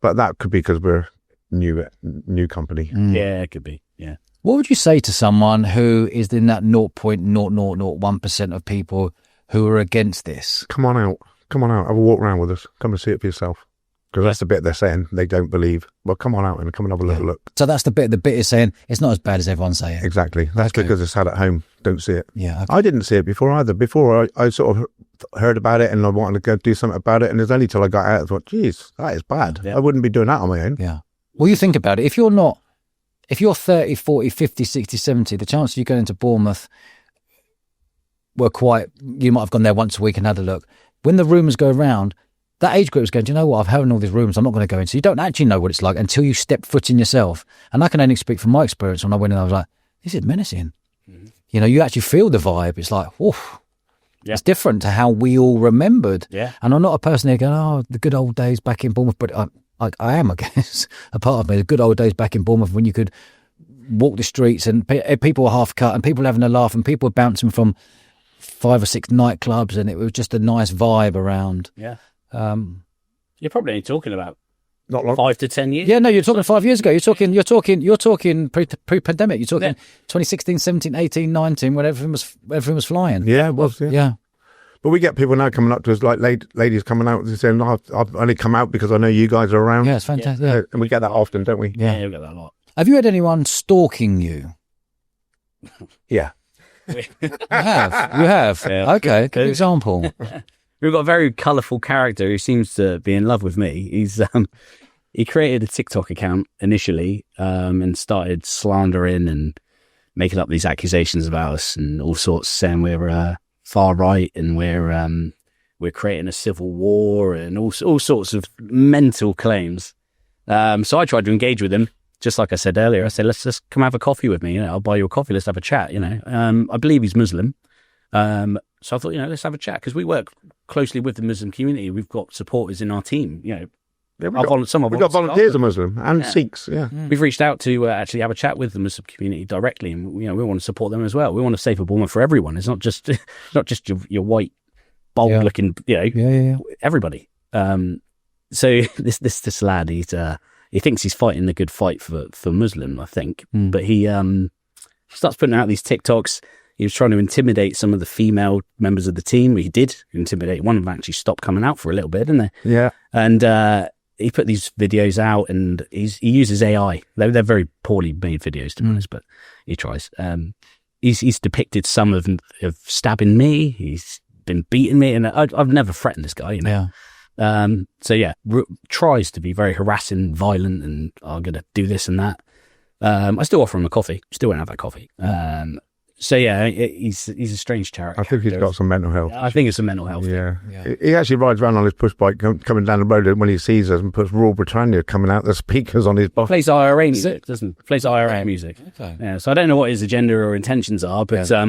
But that could be because we're new company. Yeah, it could be. Yeah. What would you say to someone who is in that 0.0001% of people who are against this? Come on out. Have a walk around with us. Come and see it for yourself. Because that's the bit they're saying they don't believe. Well, come on out and come and have a little look. So that's the bit is saying it's not as bad as everyone's saying. Exactly. That's because it's had at home. Don't see it. Yeah. Okay. I didn't see it before either. Before I sort of heard about it and I wanted to go do something about it. And it's only till I got out I thought, geez, that is bad. Yeah. I wouldn't be doing that on my own. Yeah. Well, you think about it. If you're 30, 40, 50, 60, 70, the chances you going into Bournemouth were you might have gone there once a week and had a look. When the rumours go around, that age group is going, do you know what? I've heard all these rumours I'm not going to go into. You don't actually know what it's like until you step foot in yourself. And I can only speak from my experience. When I went in, I was like, this is menacing. Mm-hmm. You actually feel the vibe. It's like, oof. Yeah. It's different to how we all remembered. Yeah. And I'm not a person who going, the good old days back in Bournemouth. But I am, I guess, a part of me. The good old days back in Bournemouth when you could walk the streets and people were half cut and people were having a laugh and people were bouncing from 5 or 6 nightclubs and it was just a nice vibe around. Yeah. You're probably only talking about Not long. 5 to 10 years. Yeah, no, you're talking 5 years ago. You're talking pre-pandemic. You're talking 2016, 17, 18, 19, when everything was flying. Yeah, it was. Yeah. But we get people now coming up to us, like ladies coming out and saying, no, I've only come out because I know you guys are around. Yeah, it's fantastic. Yeah. And we get that often, don't we? Yeah, we get that a lot. Have you had anyone stalking you? Yeah. You have. Yeah. Okay, good example. We've got a very colourful character who seems to be in love with me. He created a TikTok account initially and started slandering and making up these accusations about us and all sorts, saying we're far right and we're creating a civil war and all sorts of mental claims. So I tried to engage with him, just like I said earlier. I said, let's just come have a coffee with me. I'll buy you a coffee. Let's have a chat. I believe he's Muslim. So I thought, let's have a chat because we work closely with the Muslim community. We've got supporters in our team. We've got volunteers are Muslim and Sikhs. Yeah. We've reached out to actually have a chat with the Muslim community directly, and we want to support them as well. We want a safer Bournemouth for everyone. It's not just your white, bold looking, everybody. So this lad, he thinks he's fighting the good fight for Muslim, I think, but he starts putting out these TikToks. He was trying to intimidate some of the female members of the team. He did intimidate. One of them actually stopped coming out for a little bit, didn't they? Yeah. And he put these videos out, and he uses AI. They're very poorly made videos, to be honest, but he tries. He's depicted some of stabbing me. He's been beating me, and I've never threatened this guy. Tries to be very harassing, violent, and I'm going to do this and that. I still offer him a coffee. Still won't have that coffee. So yeah, he's a strange character. I think he's got some mental health. I think it's a mental health. Yeah. He actually rides around on his push bike coming down the road when he sees us and puts Royal Britannia coming out the speakers on his bike. Plays IRA music, doesn't he? Plays IRA music. Okay. Yeah. So I don't know what his agenda or intentions are, but I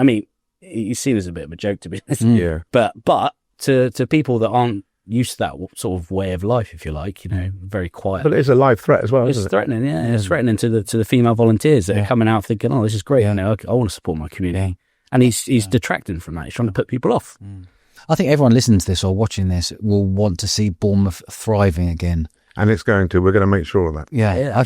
mean, he's seen as a bit of a joke to be honest. Yeah. But to people that aren't used to that sort of way of life, if you like, very quiet. But it's a live threat as well, It's isn't it? threatening, yeah. It's threatening to the female volunteers that are coming out thinking, oh, this is great. I want to support my community. And he's detracting from that. He's trying to put people off. I think everyone listening to this or watching this will want to see Bournemouth thriving again. And it's going to. We're going to make sure of that. Yeah. I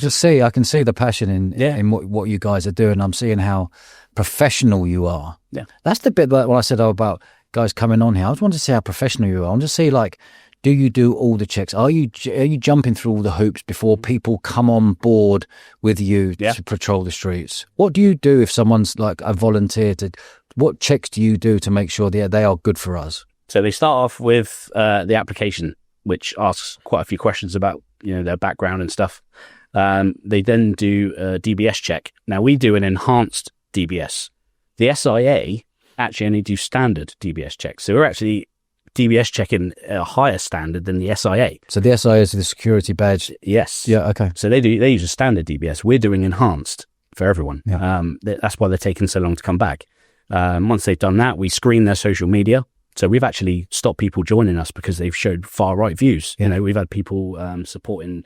can see the passion in what you guys are doing. I'm seeing how professional you are. Yeah. That's the bit that when I said about guys coming on here, I just want to see how professional you are. I want to see, like, do you do all the checks? Are you jumping through all the hoops before people come on board with you to patrol the streets? What do you do if someone's like a volunteer? What checks do you do to make sure they are good for us? So they start off with the application, which asks quite a few questions about their background and stuff. They then do a DBS check. Now we do an enhanced DBS. The SIA actually only do standard DBS checks. So we're actually DBS checking a higher standard than the SIA. So the SIA is the security badge. Yes. Yeah. Okay. So they use a standard DBS. We're doing enhanced for everyone. Yeah. That's why they're taking so long to come back. Once they've done that, we screen their social media. So we've actually stopped people joining us because they've showed far right views. Yeah. We've had people supporting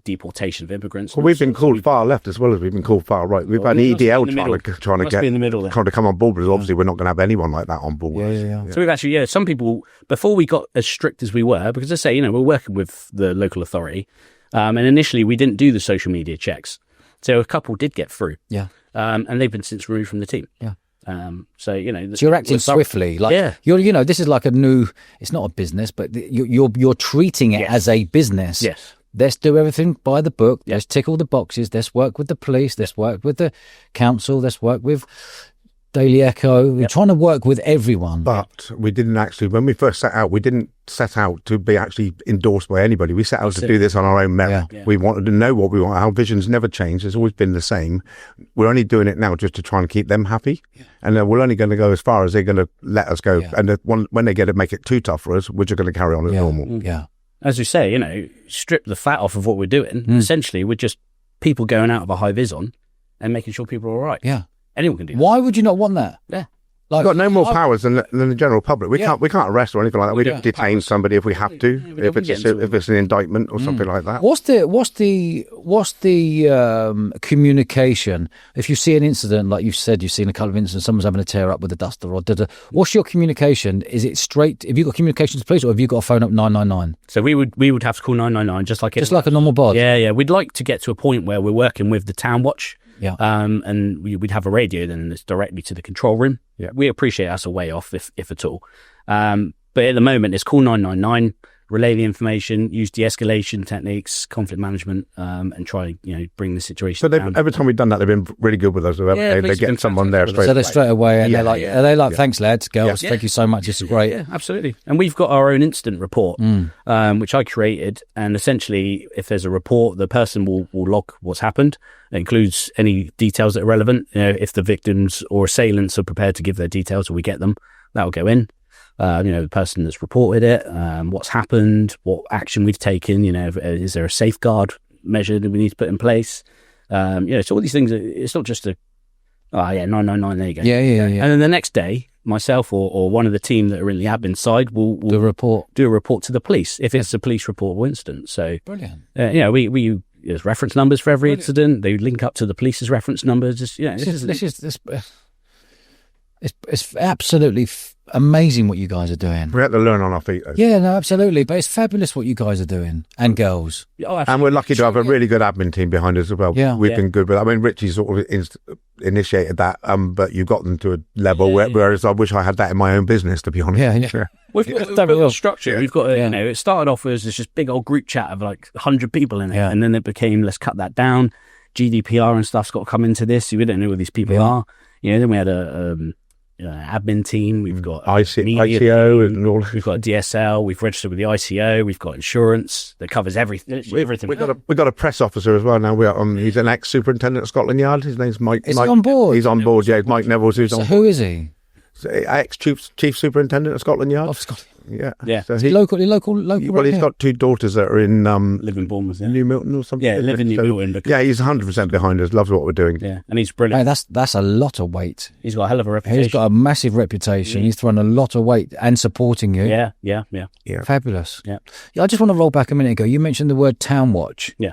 deportation of immigrants. Well, we've been called far left as well as we've been called far right. We've had EDL trying to come on board, but obviously we're not going to have anyone like that on board. Yeah. So we've actually, some people, before we got as strict as we were, because I say, we're working with the local authority, and initially we didn't do the social media checks. So a couple did get through. Yeah. And they've been since removed from the team. Yeah. So you're acting swiftly, like you're this is like a new. It's not a business, but you're treating it as a business. Yes. Let's do everything by the book. Let's tick all the boxes. Let's work with the police. Let's work with the council. Let's work with Daily Echo. We're trying to work with everyone. But we didn't actually, when we first set out, we didn't set out to be actually endorsed by anybody. We set out to do this on our own merit. Yeah. We wanted to know what we want. Our vision's never changed. It's always been the same. We're only doing it now just to try and keep them happy. Yeah. And we're only going to go as far as they're going to let us go. Yeah. And when they get to make it too tough for us, we're just going to carry on as normal. Yeah. As we say, strip the fat off of what we're doing. Essentially, we're just people going out of a high vis on and making sure people are all right. Yeah. Anyone can do that. Why would you not want that? Yeah. We've got no more powers than the general public. We can't arrest or anything like that. We don't detain somebody if we have to, if it's an indictment or something like that. What's the communication? If you see an incident, like you've said, you've seen a couple of incidents, someone's having a tear up with a duster or what's your communication? Is it straight? Have you got communication to police or have you got to phone up 999? So we would have to call 999 just like a normal bod. Yeah. We'd like to get to a point where we're working with the town watch. Yeah. And we'd have a radio then that's directly to the control room. Yeah. We appreciate that's a way off if at all. But at the moment it's call 999, relay the information, use de-escalation techniques, conflict management, and try bring the situation down. Every time we've done that, they've been really good with us. They get someone there straight away. So they're straight away and they're like, thanks lads, girls, thank you so much, this is great. Yeah, absolutely. And we've got our own incident report, which I created, and essentially if there's a report, the person will log what's happened. It includes any details that are relevant. If the victims or assailants are prepared to give their details or we get them, that will go in. The person that's reported it, what's happened, what action we've taken, is there a safeguard measure that we need to put in place? So all these things, it's not just 999, there you go. Yeah. And then the next day, myself or one of the team that are in the admin side will do a report to the police if it's a police reportable incident. So brilliant. We there's reference numbers for every incident. They link up to the police's reference numbers. It's absolutely amazing what you guys are doing. We have to learn on our feet, though. Yeah, no, absolutely. But it's fabulous what you guys are doing, and girls. And we're lucky to have a really good admin team behind us as well. Yeah. We've been good with. I mean, Richie sort of initiated that, but you got them to a level whereas I wish I had that in my own business, to be honest. Yeah. We've got a structure. Yeah. We've got it started off as this just big old group chat of like 100 people in it, and then it became let's cut that down. GDPR and stuff's got to come into this. We don't know who these people are. Then we had admin team. We've got ICO team, and all. We've got DSL. We've registered with the ICO. We've got insurance that covers everything. We've got a press officer as well now. He's an ex-superintendent at Scotland Yard. His name's Mike. Is Mike, he on board? He's on board. Yeah, Mike Neville's. Who's So on. who is he? Ex-chief superintendent at Scotland Yard. Of Scotland. Yeah. So Local. Well, Right he's here. got 2 daughters that are in live in Bournemouth. Yeah, New Milton or something. yeah, live in New Milton. Yeah, he's 100% behind us. Loves what we're doing. Yeah, and he's brilliant. Hey, that's a lot of weight. He's got a hell of a reputation. He's got a massive reputation. He's thrown a lot of weight and supporting you. Yeah. Fabulous. Yeah. I just want to roll back a minute ago. You mentioned the word Town Watch. Yeah.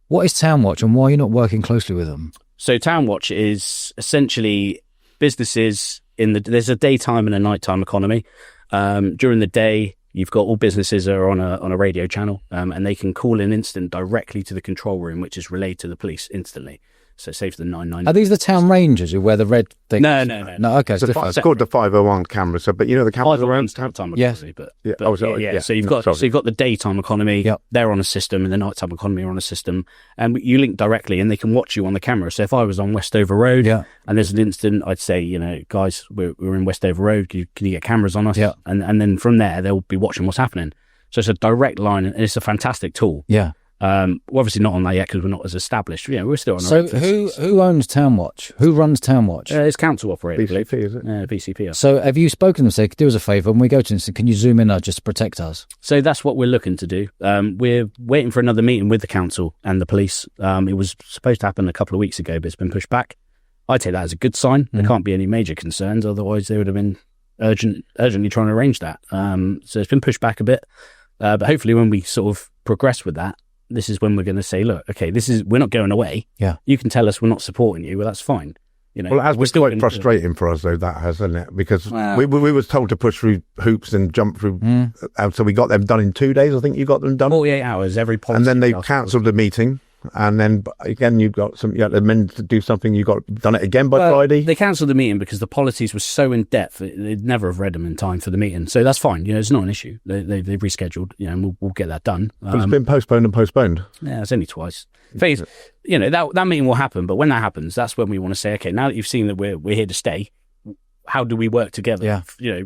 What is Town Watch, and why are you not working closely with them? So Town Watch is essentially businesses there's a daytime and a nighttime economy. During the day, you've got all businesses are on a radio channel, and they can call an incident directly to the control room, which is relayed to the police instantly. So say for the 999. Are these the town rangers who wear the red thing? No. Okay, it's different. It's called the 501 camera. So, but you know the cameras around town. Yes. But Yeah. So you've got the daytime economy. Yep. They're on a system, and the nighttime economy are on a system, and you link directly, and they can watch you on the camera. So if I was on Westover Road, Yeah. and there's an incident, I'd say, guys, we're in Westover Road. Can you get cameras on us? Yeah. And then from there, they'll be watching what's happening. So it's a direct line, and it's a fantastic tool. Yeah. We're obviously not on that yet because we're not as established. We're still on. So who owns Town Watch? Who runs Town Watch? It's council operated, I believe. BCP, is it? BCP. Yeah. So have you spoken to them? Say, do us a favour when we go to them. Can you zoom in just to protect us? So that's what we're looking to do. We're waiting for another meeting with the council and the police. It was supposed to happen a couple of weeks ago, but it's been pushed back. I'd take that as a good sign. There can't be any major concerns, otherwise they would have been urgently trying to arrange that. So it's been pushed back a bit, but hopefully when we sort of progress with that, this is when we're going to say, look, okay, we're not going away. Yeah. You can tell us we're not supporting you. Well, that's fine. Well, it has been quite frustrating for us, though, that has, hasn't it? Because we was told to push through hoops and jump through. And so we got them done in 2 days. I think you got them done. 48 hours, every policy. And then they cancelled the meeting. And then again, you had the men to do something. You got done it again by Friday. They cancelled the meeting because the policies were so in depth. They'd never have read them in time for the meeting. So that's fine. It's not an issue. They've rescheduled. And we'll get that done. But it's been postponed and postponed. Yeah, it's only twice. Thing is, that meeting will happen. But when that happens, that's when we want to say, okay, now that you've seen that we're here to stay, how do we work together? Yeah.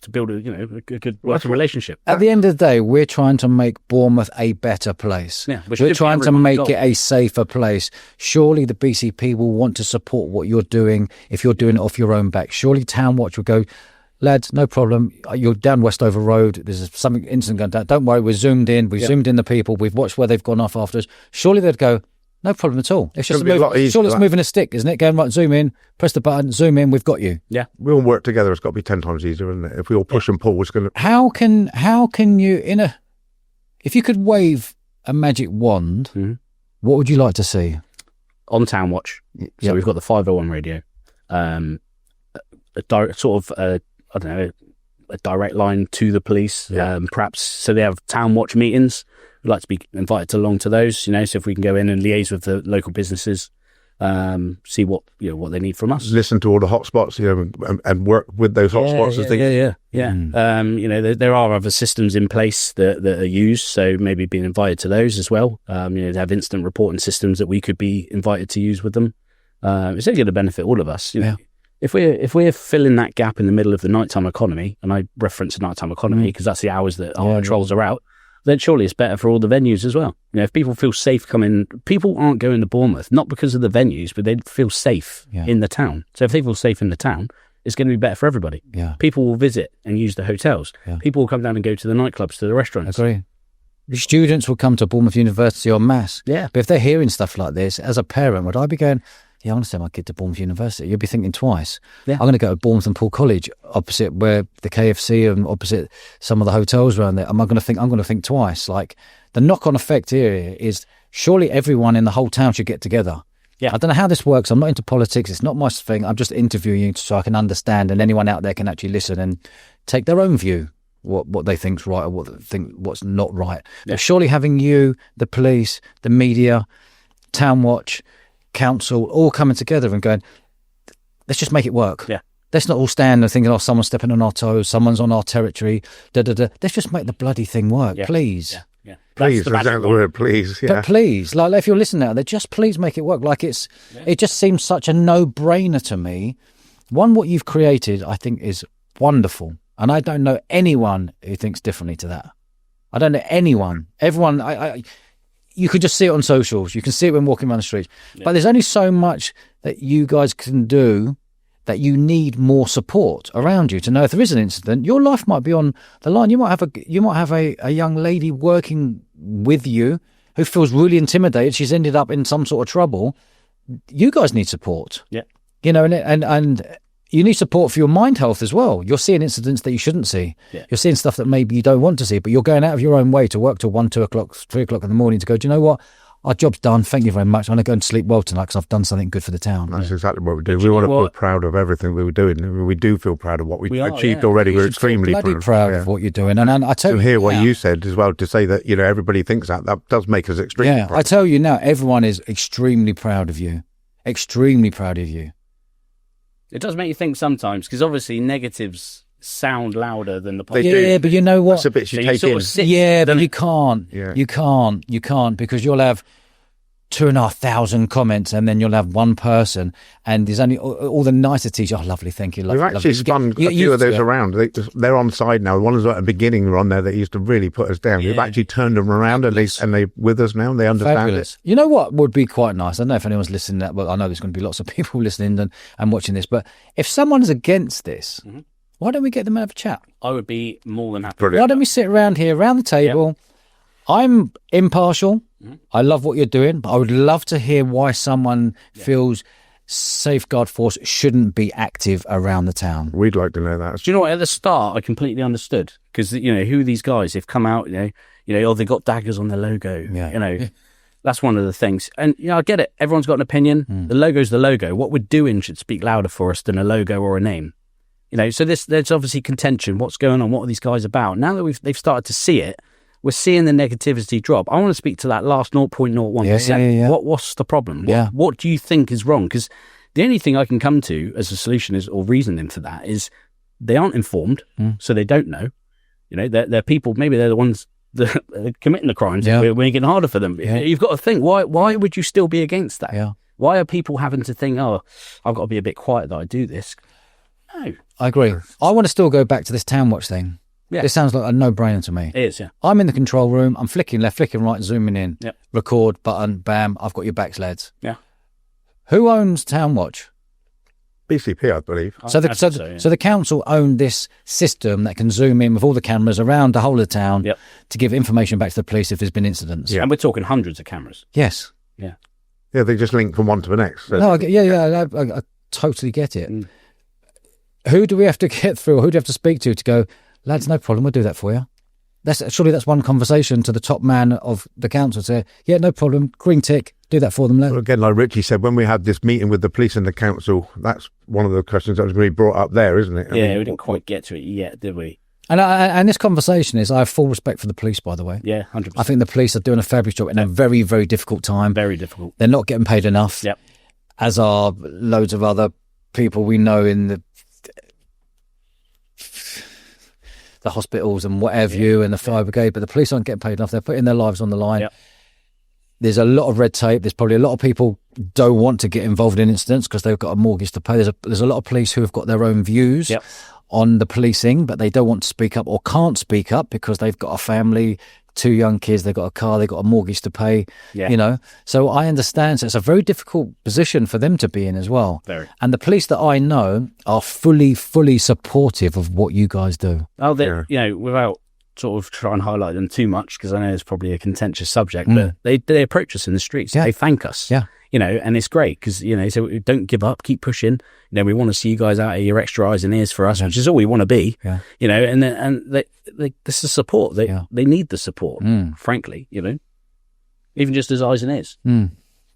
To build a good working relationship. At the end of the day, we're trying to make Bournemouth a better place. Yeah, we're trying to make it a safer place. Surely the BCP will want to support what you're doing if you're doing it off your own back. Surely Town Watch will go, lads, no problem. You're down Westover Road. There's something incident going down. Don't worry, we're zoomed in. We've zoomed in the people. We've watched where they've gone off after us. Surely they'd go, no problem at all. It's just moving a stick, isn't it? Going right, zoom in, press the button, zoom in. We've got you. Yeah, we all work together. It's got to be 10 times easier, isn't it? If we all push and pull, it's going to. How can you if you could wave a magic wand, what would you like to see on Town Watch? So we've got the 501 radio, a direct line to the police, perhaps. So they have Town Watch meetings. We'd like to be invited along to those, so if we can go in and liaise with the local businesses, see what they need from us. Listen to all the hotspots, and work with those hotspots and things. Yeah. There are other systems in place that are used, so maybe being invited to those as well. They have instant reporting systems that we could be invited to use with them. It's only going to benefit all of us. If we're filling that gap in the middle of the nighttime economy, and I reference the nighttime economy because that's the hours that our patrols are out, then surely it's better for all the venues as well. If people feel safe people aren't going to Bournemouth, not because of the venues, but they feel safe in the town. So if they feel safe in the town, it's going to be better for everybody. Yeah. People will visit and use the hotels. Yeah. People will come down and go to the nightclubs, to the restaurants. Agree. Students will come to Bournemouth University en masse. Yeah. But if they're hearing stuff like this, as a parent, would I be going, I want to send my kid to Bournemouth University? You'd be thinking twice. Yeah. I'm going to go to Bournemouth and Paul College, opposite where the KFC and opposite some of the hotels around there. I'm going to think twice. Like, the knock-on effect here is surely everyone in the whole town should get together. Yeah. I don't know how this works. I'm not into politics. It's not my thing. I'm just interviewing you so I can understand, and anyone out there can actually listen and take their own view, what they think's right or what they think what's not right. Yeah. But surely having you, the police, the media, Town Watch, council, all coming together and going, let's just make it work. Yeah. Let's not all stand and thinking, someone's stepping on our toes, someone's on our territory, Let's just make the bloody thing work, please. Yeah. Yeah. Please, that's the word, please. Yeah. But please, like, if you're listening out there, just please make it work. Like, it just seems such a no-brainer to me One, what you've created, I think, is wonderful. And I don't know anyone who thinks differently to that. I don't know anyone. Everyone, you could just see it on socials. You can see it when walking around the streets. Yeah. But there's only so much that you guys can do, that you need more support around you to know if there is an incident. Your life might be on the line. You might have a young lady working with you who feels really intimidated. She's ended up in some sort of trouble. You guys need support. Yeah. You know, and you need support for your mind health as well. You're seeing incidents that you shouldn't see. Yeah. You're seeing stuff that maybe you don't want to see, but you're going out of your own way to work till 1, 2 o'clock, 3 o'clock in the morning to go, do you know what? Our job's done. Thank you very much. I'm going to go and sleep well tonight because I've done something good for the town. That's exactly what we do. We want to feel proud of everything we were doing. We do feel proud of what we achieved already. We're extremely proud of what you're doing. And I tell you, to hear what you said as well, to say that, you know, everybody thinks that does make us extremely proud. I tell you now, everyone is extremely proud of you. Extremely proud of you. It does make you think sometimes, because obviously negatives sound louder than the positive. Yeah, but you know what? That's a bit you take in. But you can't. Yeah. You can't, because you'll have 2,500 comments, and then you'll have one person, and there's only all the niceties. Oh, lovely, thank you. We've actually spun a few of those around. They're on side now. The ones at the beginning were on there that used to really put us down. We've actually turned them around, and they're with us now. And they understand it. You know what would be quite nice? I don't know if anyone's listening to that. Well, I know there's going to be lots of people listening and watching this, but if someone's against this, why don't we get them to have a chat? I would be more than happy. Brilliant. Why don't we sit around here, around the table? Yep. I'm impartial. I love what you're doing, but I would love to hear why someone feels Safeguard Force shouldn't be active around the town. We'd like to know that. Do you know what? At the start, I completely understood, because, you know, who are these guys? They've come out, you know, oh, they got daggers on their logo. Yeah. You know, that's one of the things. And, you know, I get it. Everyone's got an opinion. The logo's the logo. What we're doing should speak louder for us than a logo or a name. You know, so there's obviously contention. What's going on? What are these guys about? Now that they've started to see it, we're seeing the negativity drop. I want to speak to that last 0.01%. Yeah. What's the problem? What do you think is wrong? Because the only thing I can come to as a solution or reasoning for that is they aren't informed, so they don't know. You know, they're people, maybe they're the ones that are committing the crimes. We're making it harder for them. Yeah. You've got to think, why would you still be against that? Yeah. Why are people having to think, oh, I've got to be a bit quiet that I do this? No. I agree. I want to still go back to this town watch thing. Yeah. This sounds like a no-brainer to me. It is, yeah. I'm in the control room. I'm flicking left, flicking right, zooming in. Yep. Record, button, bam. I've got your backs, lads. Yeah. Who owns Town Watch? BCP, I believe. So the council own this system that can zoom in with all the cameras around the whole of the town to give information back to the police if there's been incidents. Yeah. And we're talking hundreds of cameras. Yes. Yeah. Yeah, they just link from one to the next. So. No, I totally get it. Who do we have to get through, or who do we have to speak to go, lads, no problem, we'll do that for you? Surely that's one conversation to the top man of the council. Say, yeah, no problem, green tick, do that for them. Well, again, like Richie said, when we had this meeting with the police and the council, that's one of the questions that was really brought up there, isn't it? I mean, we didn't quite get to it yet, did we? And this conversation is, I have full respect for the police, by the way. Yeah, 100%. I think the police are doing a fabulous job in a very, very difficult time. Very difficult. They're not getting paid enough. Yep. As are loads of other people we know in the hospitals and what have you, and the fire brigade, but the police aren't getting paid enough. They're putting their lives on the line. Yep. There's a lot of red tape. There's probably a lot of people don't want to get involved in incidents because they've got a mortgage to pay. There's a lot of police who have got their own views on the policing, but they don't want to speak up or can't speak up because they've got a family, 2 young kids, they've got a car, they've got a mortgage to pay, you know. So I understand. So it's a very difficult position for them to be in as well. Very. And the police that I know are fully supportive of what you guys do. Oh, you know, without sort of trying to highlight them too much, because I know it's probably a contentious subject, but they approach us in the streets. They thank us. Yeah. You know, and it's great because, you know, so don't give up, keep pushing. You know, we want to see you guys out of your extra eyes and ears for us, which is all we want to be. Yeah. You know, and this is support. They need the support, frankly, you know, even just as eyes and ears.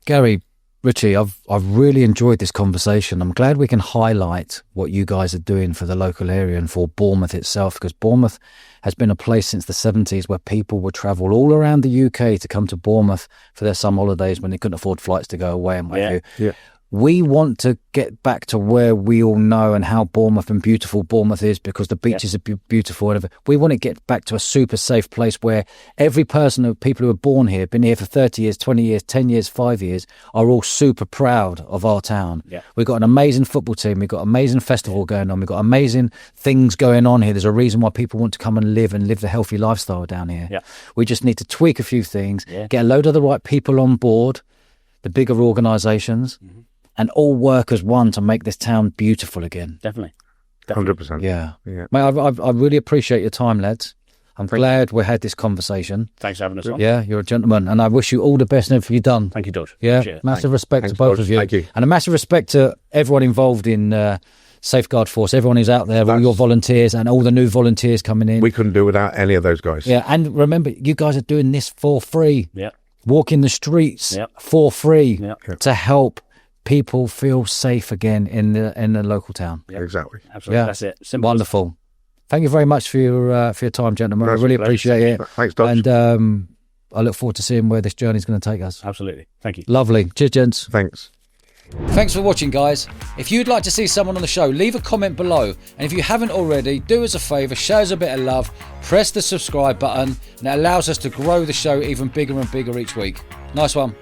Gary, Richie, I've really enjoyed this conversation. I'm glad we can highlight what you guys are doing for the local area and for Bournemouth itself, because Bournemouth has been a place since the 70s where people would travel all around the UK to come to Bournemouth for their summer holidays when they couldn't afford flights to go away and what have you. We want to get back to where we all know and how Bournemouth and beautiful Bournemouth is, because the beaches are beautiful. Whatever. We want to get back to a super safe place where every person, people who are born here, been here for 30 years, 20 years, 10 years, 5 years, are all super proud of our town. Yeah. We've got an amazing football team. We've got an amazing festival going on. We've got amazing things going on here. There's a reason why people want to come and live the healthy lifestyle down here. Yeah. We just need to tweak a few things, get a load of the right people on board, the bigger organisations, and all work as one to make this town beautiful again. Definitely. 100%. Yeah. Mate, I really appreciate your time, lads. I'm glad we had this conversation. Thanks for having us on. Yeah, you're a gentleman, and I wish you all the best in everything you've done. Thank you, Dodge. Yeah, massive respect to both of you. Thank you. And a massive respect to everyone involved in Safeguard Force, everyone who's out there, all your volunteers and all the new volunteers coming in. We couldn't do without any of those guys. Yeah, and remember, you guys are doing this for free. Yeah. Walking the streets for free to help people feel safe again in the local town. Yeah. Exactly. Absolutely. Yeah. That's it. Simple. Wonderful. Thank you very much for your time, gentlemen. I really appreciate it. Thanks, Dodge. And I look forward to seeing where this journey is going to take us. Absolutely. Thank you. Lovely. Cheers, gents. Thanks. Thanks for watching, guys. If you'd like to see someone on the show, leave a comment below. And if you haven't already, do us a favour, show us a bit of love, press the subscribe button, and it allows us to grow the show even bigger and bigger each week. Nice one.